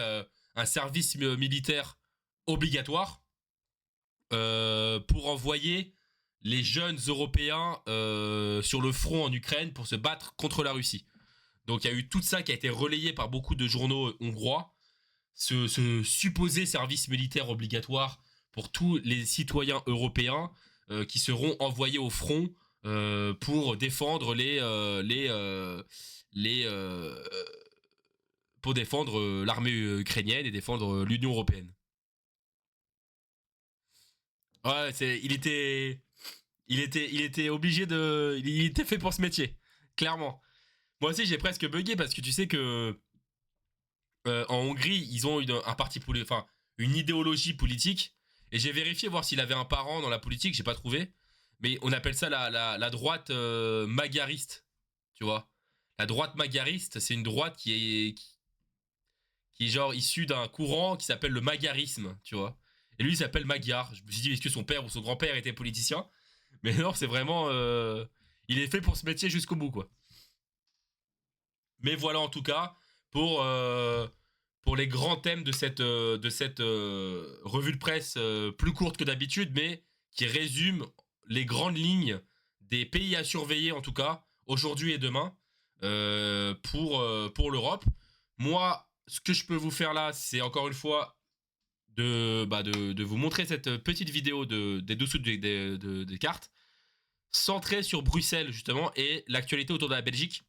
un service militaire obligatoire pour envoyer les jeunes Européens sur le front en Ukraine pour se battre contre la Russie. Donc il y a eu tout ça qui a été relayé par beaucoup de journaux hongrois, ce supposé service militaire obligatoire pour tous les citoyens européens qui seront envoyés au front pour défendre pour défendre l'armée ukrainienne et défendre l'Union européenne. Ouais, il était obligé il était fait pour ce métier, clairement. Moi aussi, j'ai presque bugué parce que tu sais que en Hongrie, ils ont un parti politique, enfin une idéologie politique. Et j'ai vérifié voir s'il avait un parent dans la politique, j'ai pas trouvé. Mais on appelle ça la droite magyariste, tu vois. La droite magyariste, c'est une droite qui est genre issue d'un courant qui s'appelle le magyarisme, tu vois. Et lui, il s'appelle Magyar. Je me suis dit, est-ce que son père ou son grand-père était politicien? Mais non, c'est vraiment... il est fait pour ce métier jusqu'au bout, quoi. Mais voilà, en tout cas, pour les grands thèmes de cette revue de presse plus courte que d'habitude, mais qui résume les grandes lignes des pays à surveiller, en tout cas, aujourd'hui et demain, pour l'Europe. Moi, ce que je peux vous faire là, c'est encore une fois de vous montrer cette petite vidéo des dessous des cartes, centrée sur Bruxelles, justement, et l'actualité autour de la Belgique,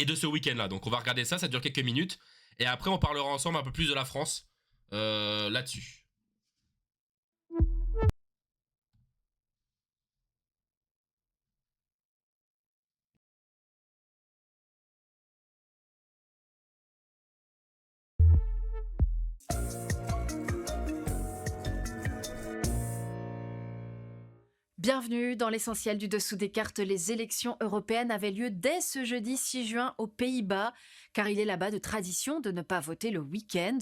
et de ce week-end-là. Donc on va regarder ça dure quelques minutes, et après on parlera ensemble un peu plus de la France là-dessus. Bienvenue dans l'essentiel du dessous des cartes. Les élections européennes avaient lieu dès ce jeudi 6 juin aux Pays-Bas, car il est là-bas de tradition de ne pas voter le week-end.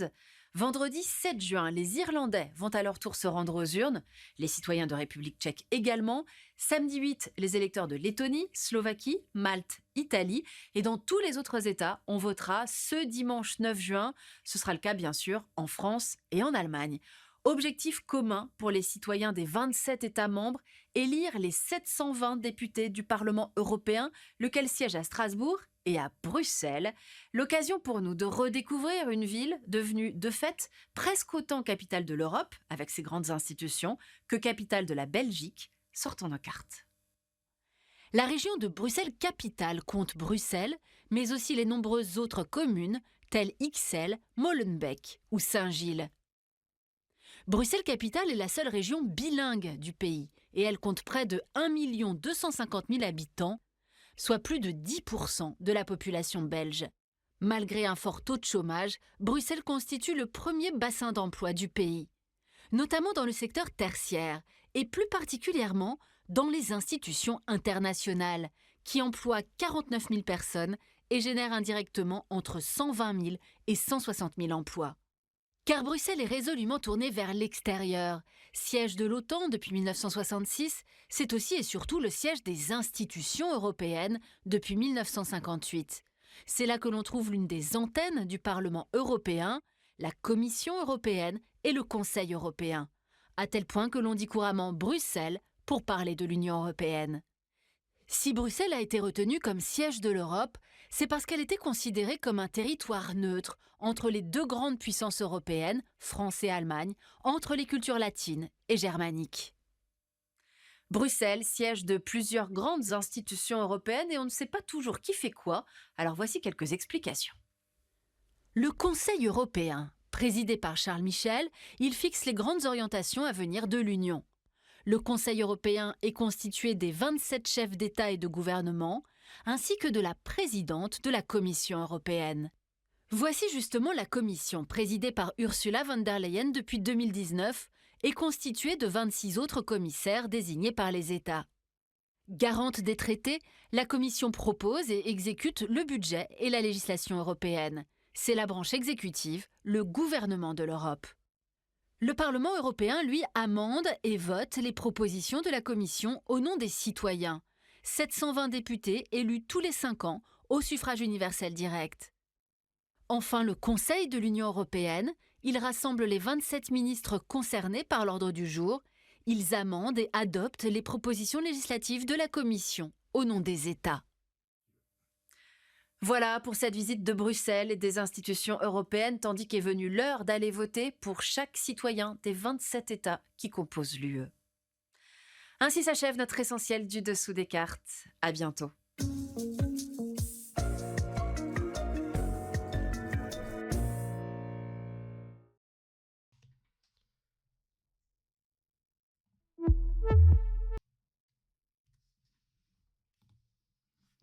Vendredi 7 juin, les Irlandais vont à leur tour se rendre aux urnes, les citoyens de République tchèque également. Samedi 8, les électeurs de Lettonie, Slovaquie, Malte, Italie. Et dans tous les autres États, on votera ce dimanche 9 juin. Ce sera le cas bien sûr en France et en Allemagne. Objectif commun pour les citoyens des 27 États membres, élire les 720 députés du Parlement européen, lequel siège à Strasbourg et à Bruxelles. L'occasion pour nous de redécouvrir une ville devenue de fait presque autant capitale de l'Europe, avec ses grandes institutions, que capitale de la Belgique. Sortons nos cartes. La région de Bruxelles-Capitale compte Bruxelles, mais aussi les nombreuses autres communes, telles Ixelles, Molenbeek ou Saint-Gilles. Bruxelles-Capitale est la seule région bilingue du pays et elle compte près de 1 250 000 habitants, soit plus de 10% de la population belge. Malgré un fort taux de chômage, Bruxelles constitue le premier bassin d'emploi du pays, notamment dans le secteur tertiaire et plus particulièrement dans les institutions internationales, qui emploient 49 000 personnes et génèrent indirectement entre 120 000 et 160 000 emplois. Car Bruxelles est résolument tournée vers l'extérieur. Siège de l'OTAN depuis 1966, c'est aussi et surtout le siège des institutions européennes depuis 1958. C'est là que l'on trouve l'une des antennes du Parlement européen, la Commission européenne et le Conseil européen, à tel point que l'on dit couramment Bruxelles pour parler de l'Union européenne. Si Bruxelles a été retenue comme siège de l'Europe, c'est parce qu'elle était considérée comme un territoire neutre entre les deux grandes puissances européennes, France et Allemagne, entre les cultures latines et germaniques. Bruxelles, siège de plusieurs grandes institutions européennes et on ne sait pas toujours qui fait quoi, alors voici quelques explications. Le Conseil européen, présidé par Charles Michel, il fixe les grandes orientations à venir de l'Union. Le Conseil européen est constitué des 27 chefs d'État et de gouvernement, ainsi que de la présidente de la Commission européenne. Voici justement la Commission, présidée par Ursula von der Leyen depuis 2019, et constituée de 26 autres commissaires désignés par les États. Garante des traités, la Commission propose et exécute le budget et la législation européenne. C'est la branche exécutive, le gouvernement de l'Europe. Le Parlement européen, lui, amende et vote les propositions de la Commission au nom des citoyens. 720 députés élus tous les 5 ans au suffrage universel direct. Enfin, le Conseil de l'Union européenne, il rassemble les 27 ministres concernés par l'ordre du jour. Ils amendent et adoptent les propositions législatives de la Commission au nom des États. Voilà pour cette visite de Bruxelles et des institutions européennes, tandis qu'est venue l'heure d'aller voter pour chaque citoyen des 27 États qui composent l'UE. Ainsi s'achève notre essentiel du dessous des cartes. À bientôt.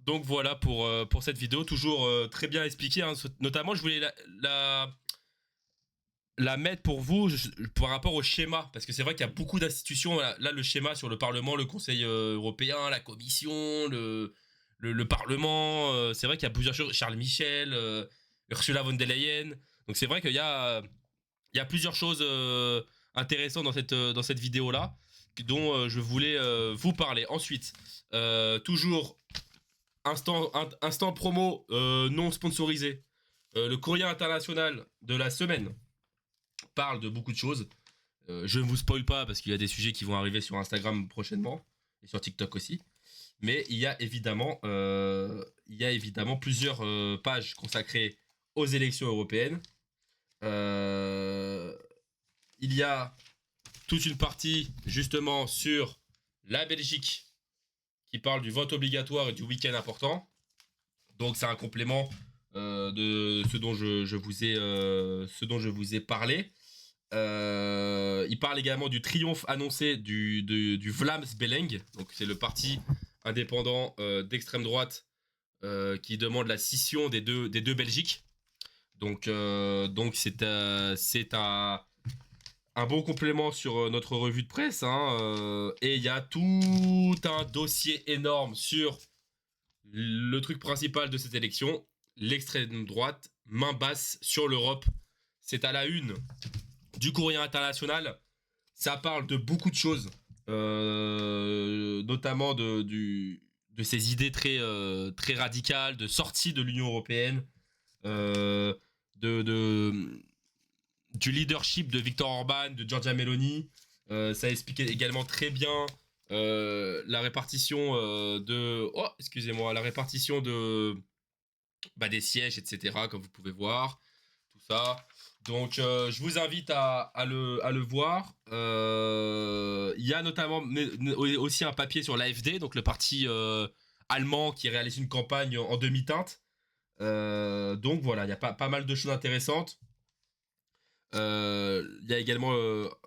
Donc voilà pour cette vidéo, toujours très bien expliqué. Hein. Notamment, je voulais la mettre pour vous par rapport au schéma, parce que c'est vrai qu'il y a beaucoup d'institutions. Là, le schéma sur le Parlement, le Conseil européen, la Commission, le Parlement, c'est vrai qu'il y a plusieurs choses. Charles Michel, Ursula von der Leyen. Donc c'est vrai qu'il y a plusieurs choses intéressantes dans cette vidéo-là, dont je voulais vous parler. Ensuite, toujours instant promo non sponsorisé. Le courrier international de la semaine parle de beaucoup de choses. Je ne vous spoil pas parce qu'il y a des sujets qui vont arriver sur Instagram prochainement et sur TikTok aussi. Mais il y a évidemment plusieurs pages consacrées aux élections européennes. Il y a toute une partie justement sur la Belgique qui parle du vote obligatoire et du week-end important. Donc c'est un complément de ce dont je vous ai parlé. Il parle également du triomphe annoncé du Vlaams Belang. Donc c'est le parti indépendant d'extrême droite qui demande la scission des deux Belgiques. Donc c'est un bon complément sur notre revue de presse. Et il y a tout un dossier énorme sur le truc principal de cette élection, l'extrême droite, main basse sur l'Europe. c'est à la une du Courrier International. Ça parle de beaucoup de choses, notamment de ces idées très radicales de sortie de l'Union européenne, euh, de, du leadership de Viktor Orban, de Giorgia Meloni. Ça expliquait également très bien la répartition la répartition des sièges, etc., comme vous pouvez voir, tout ça. Donc, je vous invite à le voir. Il y a notamment aussi un papier sur l'AfD, donc le parti allemand qui réalise une campagne en demi-teinte. Donc voilà, il y a pas mal de choses intéressantes. Il y a également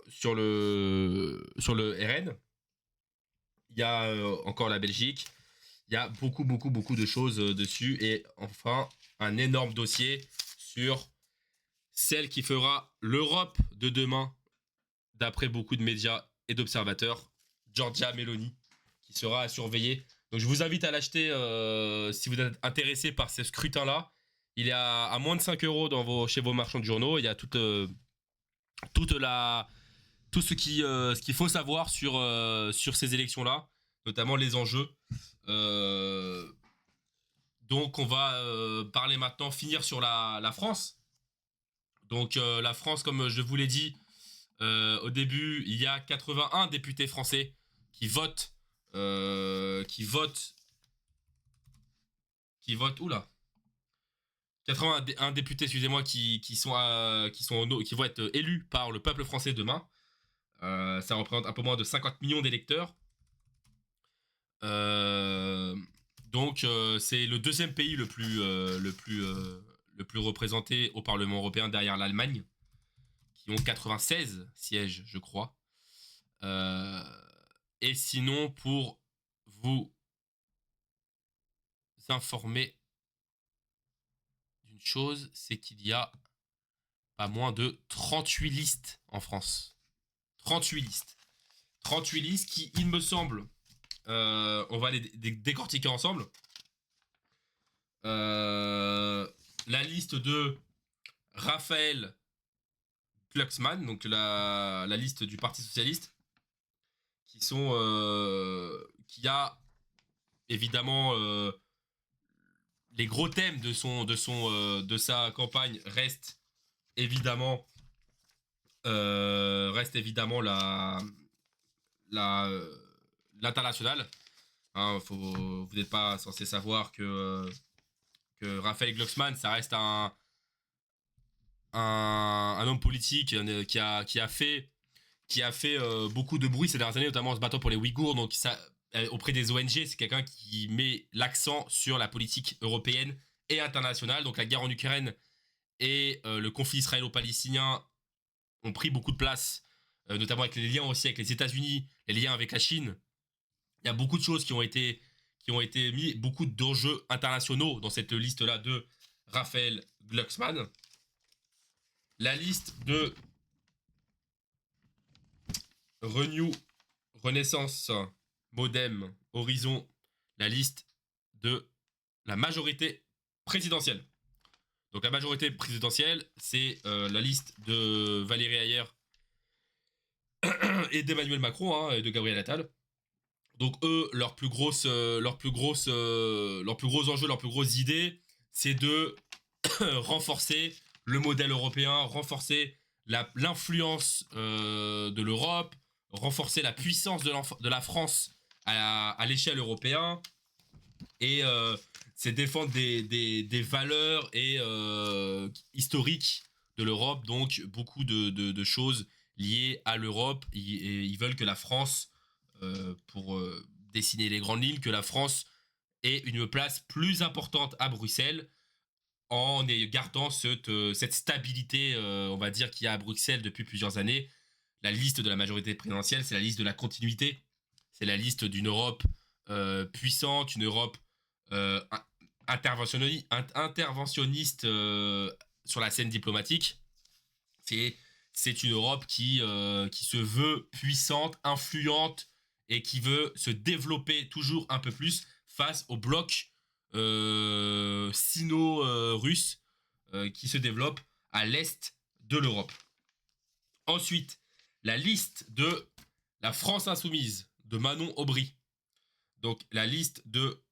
sur le RN, il y a encore la Belgique. Il y a beaucoup de choses dessus. Et enfin, un énorme dossier sur celle qui fera l'Europe de demain, d'après beaucoup de médias et d'observateurs, Giorgia Meloni, qui sera à surveiller. Donc je vous invite à l'acheter si vous êtes intéressé par ce scrutin-là. Il est à moins de 5 euros chez vos marchands de journaux. Il y a tout ce qu'il faut savoir sur ces élections-là, notamment les enjeux. Donc on va parler maintenant, finir sur la France. Donc la France, comme je vous l'ai dit au début, il y a 81 députés français qui votent. Oula. 81 députés, excusez-moi, qui vont être élus par le peuple français demain. Ça représente un peu moins de 50 millions d'électeurs. Donc c'est le deuxième pays le plus représenté au Parlement européen derrière l'Allemagne, qui ont 96 sièges, je crois. Et sinon, pour vous informer d'une chose, c'est qu'il y a pas moins de 38 listes en France. 38 listes. 38 listes qui, il me semble, on va les décortiquer ensemble. La liste de Raphaël Glucksmann, donc la liste du Parti Socialiste, qui a évidemment les gros thèmes de sa campagne restent évidemment l'international. Hein, vous n'êtes pas censé savoir que Raphaël Glucksmann, ça reste un homme politique qui a fait beaucoup de bruit ces dernières années, notamment en se battant pour les Ouïghours. Donc auprès des ONG, c'est quelqu'un qui met l'accent sur la politique européenne et internationale. Donc la guerre en Ukraine et le conflit israélo-palestinien ont pris beaucoup de place, notamment avec les liens aussi avec les États-Unis, les liens avec la Chine. Il y a beaucoup de choses qui ont été mis, beaucoup d'enjeux internationaux dans cette liste-là de Raphaël Glucksmann. La liste de Renew, Renaissance, Modem, Horizon, la liste de la majorité présidentielle. Donc la majorité présidentielle, c'est la liste de Valérie Hayer et d'Emmanuel Macron, et de Gabriel Attal. Donc eux, leur plus gros enjeu, leur plus grosse idée, c'est de renforcer le modèle européen, renforcer l'influence de l'Europe, renforcer la puissance de la France à l'échelle européenne, et c'est défendre des valeurs et historiques de l'Europe, donc beaucoup de choses liées à l'Europe. Ils veulent que la France, pour dessiner les grandes lignes, que la France ait une place plus importante à Bruxelles, en gardant cette stabilité, on va dire, qu'il y a à Bruxelles depuis plusieurs années. La liste de la majorité présidentielle, c'est la liste de la continuité. C'est la liste d'une Europe puissante, une Europe interventionniste sur la scène diplomatique. C'est une Europe qui se veut puissante, influente, et qui veut se développer toujours un peu plus face au bloc sino-russe qui se développe à l'est de l'Europe. Ensuite, la liste de la France insoumise de Manon Aubry. Donc la liste de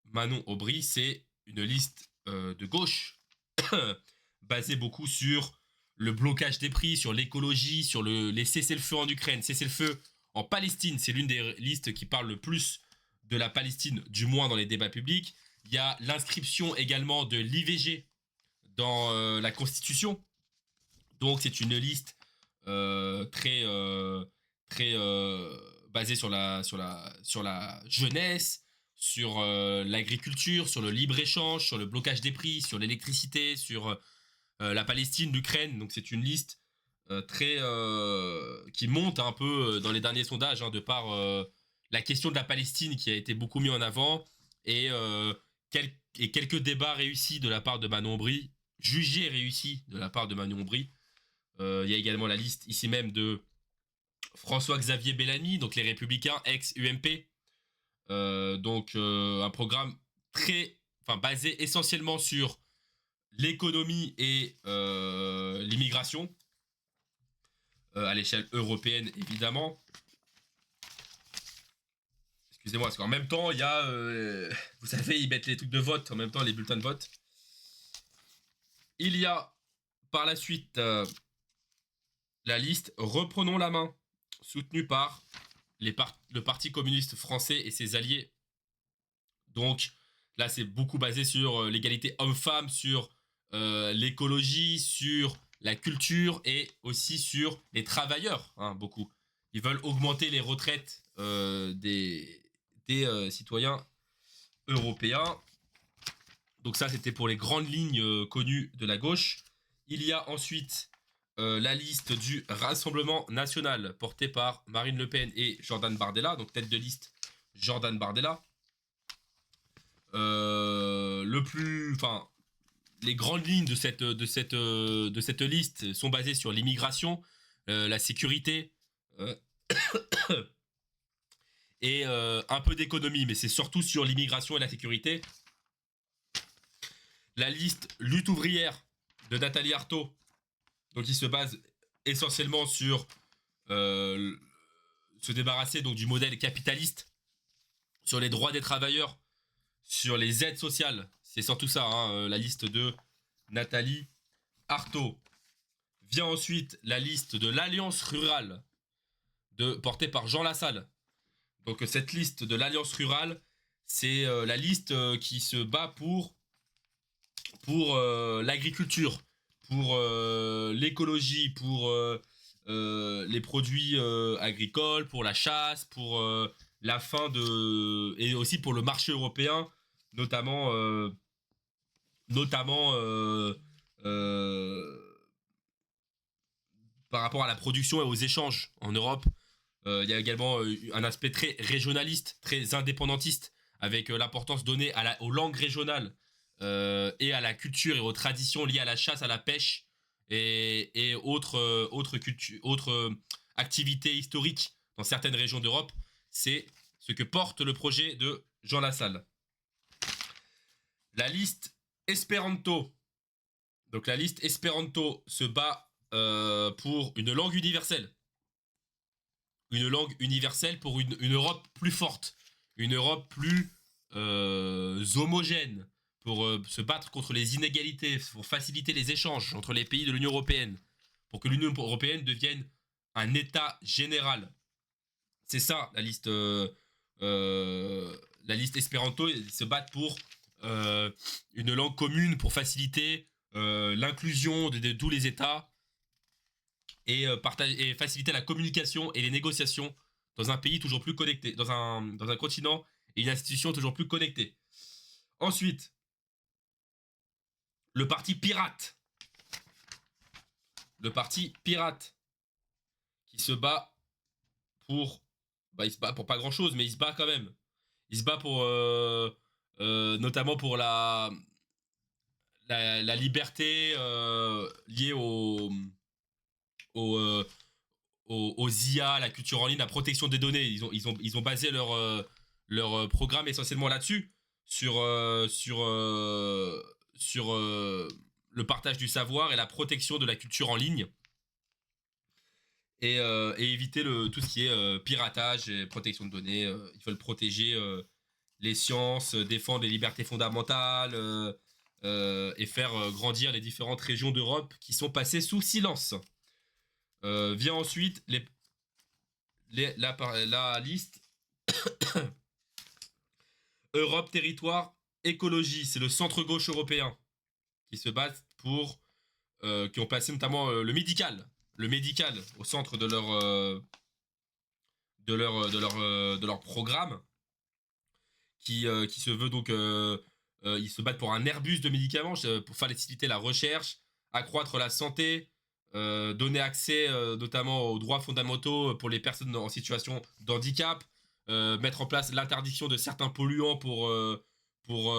Manon Aubry, c'est une liste de gauche basée beaucoup sur le blocage des prix, sur l'écologie, sur les cessez-le-feu en Ukraine, cessez-le-feu en Palestine. C'est l'une des listes qui parle le plus de la Palestine, du moins dans les débats publics. Il y a l'inscription également de l'IVG dans la Constitution. Donc c'est une liste très basée sur la jeunesse, sur l'agriculture, sur le libre-échange, sur le blocage des prix, sur l'électricité, sur la Palestine, l'Ukraine. Donc c'est une liste qui monte un peu dans les derniers sondages, de par la question de la Palestine qui a été beaucoup mis en avant et quelques débats réussis de la part de Manon Aubry, jugés réussis de la part de Manon Aubry. Il y a également la liste ici même de François-Xavier Bellamy, donc les Républicains, ex-UMP. Donc un programme basé essentiellement sur l'économie et l'immigration, à l'échelle européenne évidemment. Excusez-moi, parce qu'en même temps, il y a... vous savez, ils mettent les trucs de vote, en même temps les bulletins de vote. Il y a par la suite la liste Reprenons la main, soutenue par le Parti communiste français et ses alliés. Donc là, c'est beaucoup basé sur l'égalité homme-femme, sur l'écologie, sur la culture et aussi sur les travailleurs, beaucoup. Ils veulent augmenter les retraites des citoyens européens. Donc ça, c'était pour les grandes lignes connues de la gauche. Il y a ensuite la liste du Rassemblement national portée par Marine Le Pen et Jordan Bardella, donc tête de liste Jordan Bardella. Les grandes lignes de cette liste sont basées sur l'immigration, la sécurité et un peu d'économie, mais c'est surtout sur l'immigration et la sécurité. La liste Lutte ouvrière de Nathalie Arthaud, donc qui se base essentiellement sur se débarrasser donc du modèle capitaliste, sur les droits des travailleurs, sur les aides sociales. C'est surtout ça, la liste de Nathalie Arthaud. Vient ensuite la liste de l'Alliance rurale portée par Jean Lassalle. Donc cette liste de l'Alliance rurale, c'est la liste qui se bat pour l'agriculture, pour l'écologie, pour les produits agricoles, pour la chasse, pour la fin de... et aussi pour le marché européen, notamment par rapport à la production et aux échanges en Europe. Il y a également un aspect très régionaliste, très indépendantiste, avec l'importance donnée aux langues régionales et à la culture et aux traditions liées à la chasse, à la pêche et autres activités historiques dans certaines régions d'Europe. C'est ce que porte le projet de Jean Lassalle. La liste Espéranto. Donc la liste Espéranto se bat pour une langue universelle. Une langue universelle pour une Europe plus forte. Une Europe plus homogène. Pour se battre contre les inégalités. Pour faciliter les échanges entre les pays de l'Union européenne. Pour que l'Union européenne devienne un État général. C'est ça la liste Espéranto. Ils se battent pour une langue commune pour faciliter l'inclusion de tous les États et faciliter la communication et les négociations dans un pays toujours plus connecté, dans un continent et une institution toujours plus connectée. Ensuite, le parti pirate. Le parti pirate qui se bat pour... il se bat pour pas grand chose, mais il se bat quand même. Il se bat pour... notamment pour la liberté liée aux IA, la culture en ligne, la protection des données. Ils ont basé leur programme essentiellement là-dessus, sur le partage du savoir et la protection de la culture en ligne. Et éviter tout ce qui est piratage et protection de données. Ils veulent protéger les sciences, défendre les libertés fondamentales et faire grandir les différentes régions d'Europe qui sont passées sous silence. Vient ensuite la liste Europe, territoire, écologie. C'est le centre-gauche européen qui se battent qui ont passé notamment le médical au centre de leur programme qui se veut donc ils se battent pour un Airbus de médicaments pour faciliter la recherche, accroître la santé, donner accès notamment aux droits fondamentaux pour les personnes en situation de handicap, mettre en place l'interdiction de certains polluants pour, pour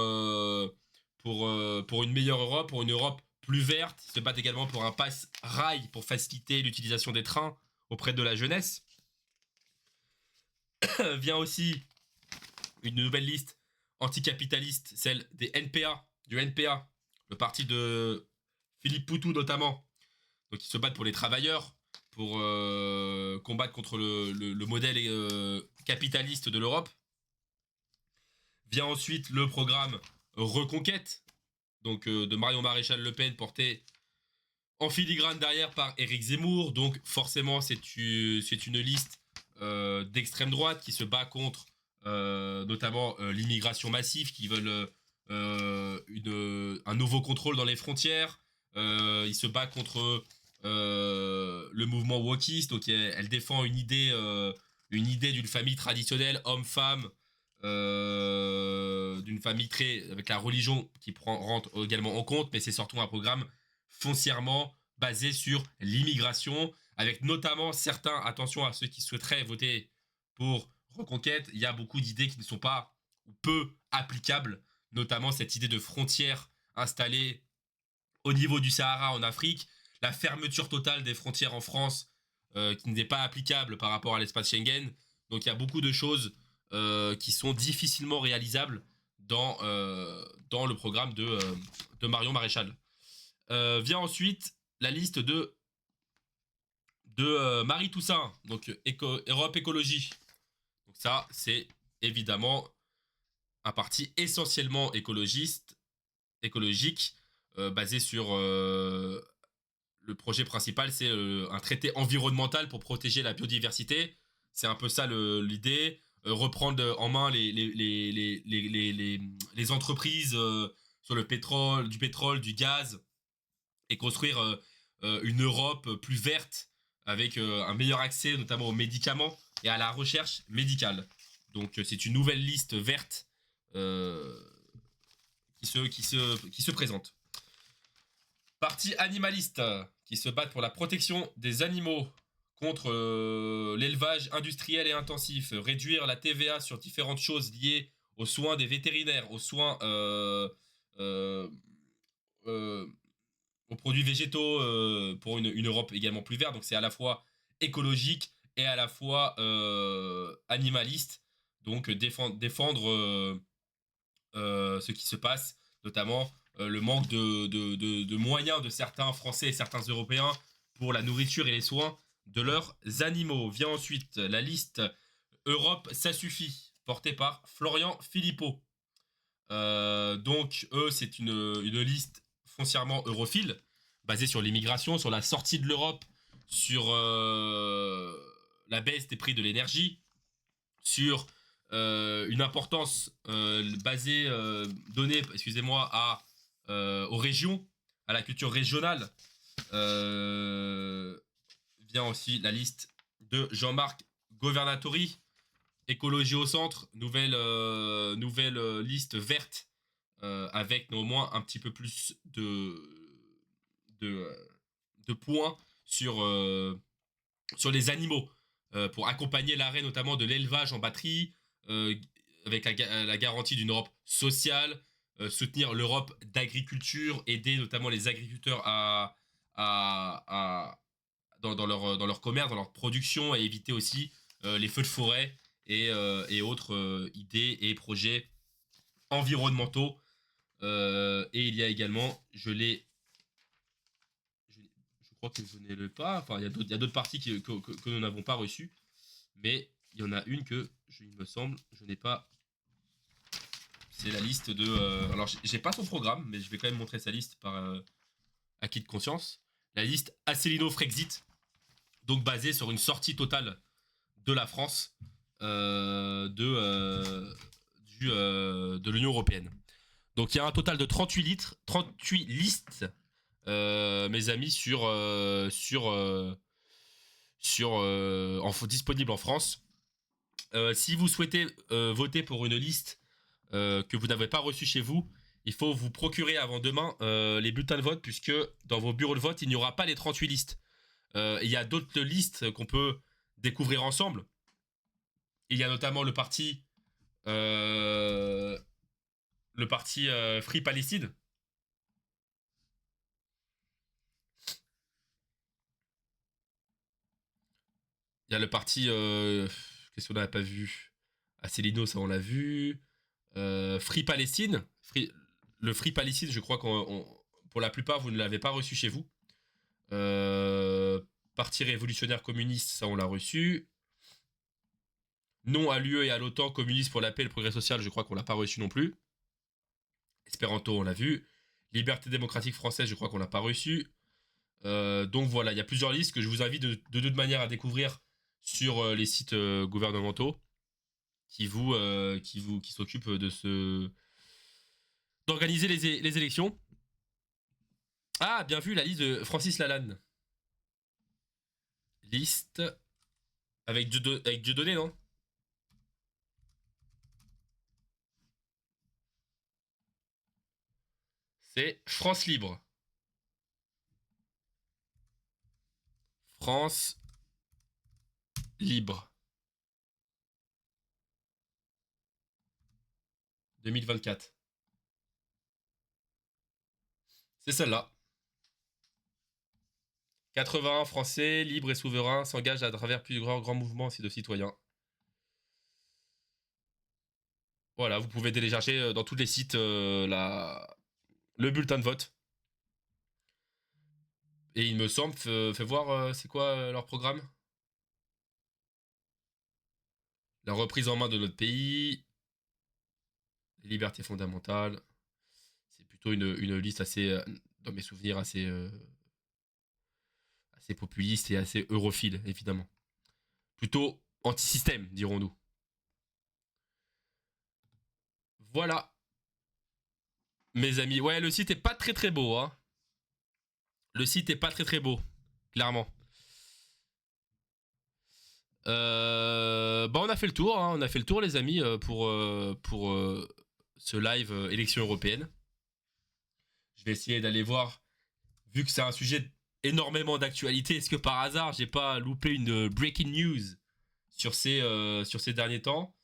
une meilleure Europe, pour une Europe plus verte. Ils se battent également pour un pass rail pour faciliter l'utilisation des trains auprès de la jeunesse. Vient aussi une nouvelle liste anticapitaliste, celle du NPA, le parti de Philippe Poutou notamment. Donc ils se battent pour les travailleurs, pour combattre contre le modèle capitaliste de l'Europe. Vient ensuite le programme Reconquête, donc de Marion Maréchal Le Pen, porté en filigrane derrière par Éric Zemmour. Donc forcément c'est une liste d'extrême droite qui se bat contre notamment l'immigration massive, qui veulent un nouveau contrôle dans les frontières. Il se bat contre le mouvement wokiste, donc elle défend une idée d'une famille traditionnelle, homme-femme, d'une famille avec la religion qui rentre également en compte, mais c'est surtout un programme foncièrement basé sur l'immigration, avec notamment certains, attention à ceux qui souhaiteraient voter pour Reconquête, il y a beaucoup d'idées qui ne sont pas ou peu applicables, notamment cette idée de frontières installées au niveau du Sahara en Afrique, la fermeture totale des frontières en France qui n'est pas applicable par rapport à l'espace Schengen. Donc il y a beaucoup de choses qui sont difficilement réalisables dans le programme de Marion Maréchal. Vient ensuite la liste de Marie Toussaint, donc Europe Écologie. Donc ça, c'est évidemment un parti essentiellement écologique, basé sur le projet principal, c'est un traité environnemental pour protéger la biodiversité. C'est un peu ça l'idée. Reprendre en main les entreprises sur du pétrole, du gaz, et construire une Europe plus verte avec un meilleur accès notamment aux médicaments et à la recherche médicale. Donc c'est une nouvelle liste verte qui se présente. Parti animaliste qui se battent pour la protection des animaux contre l'élevage industriel et intensif, réduire la TVA sur différentes choses liées aux soins des vétérinaires, aux soins aux produits végétaux pour une Europe également plus verte. Donc c'est à la fois écologique et à la fois animaliste. Donc défendre ce qui se passe, notamment le manque de moyens de certains Français et certains Européens pour la nourriture et les soins de leurs animaux. Vient ensuite la liste Europe, ça suffit, portée par Florian Philippot. Donc eux, c'est une liste foncièrement europhile, basée sur l'immigration, sur la sortie de l'Europe, sur la baisse des prix de l'énergie, sur une importance donnée, aux régions, à la culture régionale. Vient aussi la liste de Jean-Marc Governatori, écologie au centre, nouvelle liste verte avec néanmoins un petit peu plus de points sur les animaux pour accompagner l'arrêt notamment de l'élevage en batterie avec la garantie d'une Europe sociale, soutenir l'Europe d'agriculture, aider notamment les agriculteurs dans leur commerce, dans leur production, et éviter aussi les feux de forêt et autres idées et projets environnementaux. Et il y a également, je l'ai crois que je n'ai le pas. Enfin, il y a d'autres parties que nous n'avons pas reçues. Mais il y en a une que, il me semble, je n'ai pas. C'est la liste de. Alors, j'ai pas son programme, mais je vais quand même montrer sa liste par acquis de conscience. La liste Asselineau Frexit, donc basée sur une sortie totale de la France de l'Union Européenne. Donc il y a un total de 38 listes, mes amis, disponibles en France. Si vous souhaitez voter pour une liste que vous n'avez pas reçue chez vous, il faut vous procurer avant demain les bulletins de vote, puisque dans vos bureaux de vote, il n'y aura pas les 38 listes. Il y a d'autres listes qu'on peut découvrir ensemble. Il y a notamment le parti Free Palestine. Il y a le parti qu'est-ce qu'on n'a pas vu? Asselineau, ça on l'a vu. Free Palestine. Le Free Palestine, je crois qu'on pour la plupart vous ne l'avez pas reçu chez vous. Parti révolutionnaire communiste, ça on l'a reçu. Non à l'UE et à l'OTAN, communiste pour la paix et le progrès social, je crois qu'on l'a pas reçu non plus. Espéranto, on l'a vu. Liberté démocratique française, je crois qu'on l'a pas reçu. Donc voilà, il y a plusieurs listes que je vous invite de toute manière à découvrir sur les sites gouvernementaux qui s'occupent d'organiser les élections. Ah, bien vu, la liste de Francis Lalanne. Liste avec Dieudonné, non? C'est France Libre. France Libre. 2024. C'est celle-là. 81 Français, libres et souverains, s'engagent à travers plusieurs grands mouvements de citoyens. Voilà, vous pouvez télécharger dans tous les sites le bulletin de vote. Et il me semble, fais voir, c'est quoi leur programme? La reprise en main de notre pays, les libertés fondamentales. C'est plutôt une liste assez, dans mes souvenirs, assez populiste et assez europhile, évidemment. Plutôt anti-système, dirons-nous. Voilà. Mes amis. Ouais, le site est pas très très beau, hein. Le site est pas très très beau, clairement. On a fait le tour, hein. On a fait le tour, les amis, pour ce live élection européenne. Je vais essayer d'aller voir, vu que c'est un sujet énormément d'actualité, est-ce que par hasard j'ai pas loupé une breaking news sur ces derniers temps?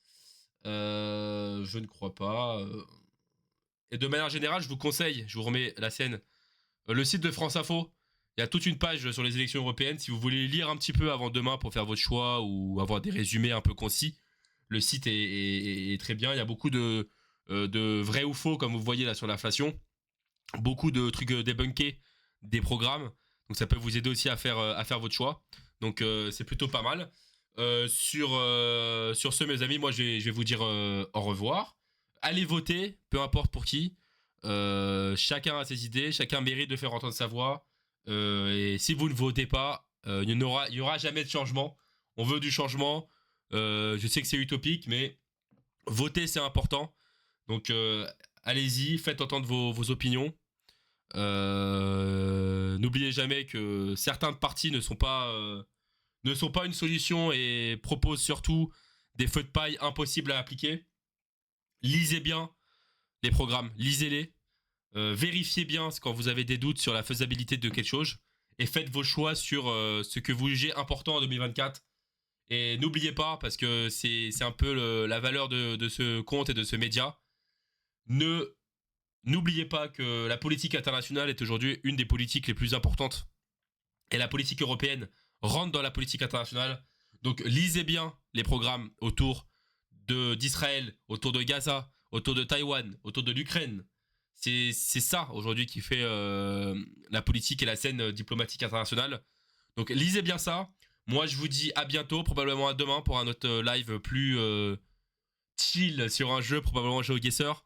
Je ne crois pas. Et de manière générale, je vous conseille, je vous remets la scène, le site de France Info. Il y a toute une page sur les élections européennes. Si vous voulez lire un petit peu avant demain pour faire votre choix ou avoir des résumés un peu concis, le site est très bien. Il y a beaucoup de vrai ou faux, comme vous voyez là sur l'inflation. Beaucoup de trucs débunkés des programmes. Donc ça peut vous aider aussi à faire votre choix. Donc c'est plutôt pas mal. Sur ce, mes amis, moi je vais vous dire au revoir. Allez voter, peu importe pour qui. Chacun a ses idées, chacun mérite de faire entendre sa voix. Et si vous ne votez pas, il n'y aura jamais de changement. On veut du changement. Je sais que c'est utopique, mais voter c'est important. Donc allez-y, faites entendre vos opinions. N'oubliez jamais que certains partis ne sont pas une solution et proposent surtout des feux de paille impossibles à appliquer. Lisez bien les programmes, lisez-les. Vérifiez bien quand vous avez des doutes sur la faisabilité de quelque chose et faites vos choix sur ce que vous jugez important en 2024. Et n'oubliez pas, parce que c'est un peu la valeur de ce compte et de ce média, n'oubliez pas que la politique internationale est aujourd'hui une des politiques les plus importantes. Et la politique européenne rentre dans la politique internationale. Donc lisez bien les programmes autour d'Israël, autour de Gaza, autour de Taïwan, autour de l'Ukraine. c'est ça aujourd'hui qui fait la politique et la scène diplomatique internationale. Donc lisez bien ça. Moi je vous dis à bientôt, probablement à demain pour un autre live plus chill sur un jeu, probablement GeoGuessr.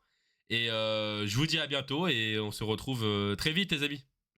Et je vous dis à bientôt et on se retrouve très vite les amis.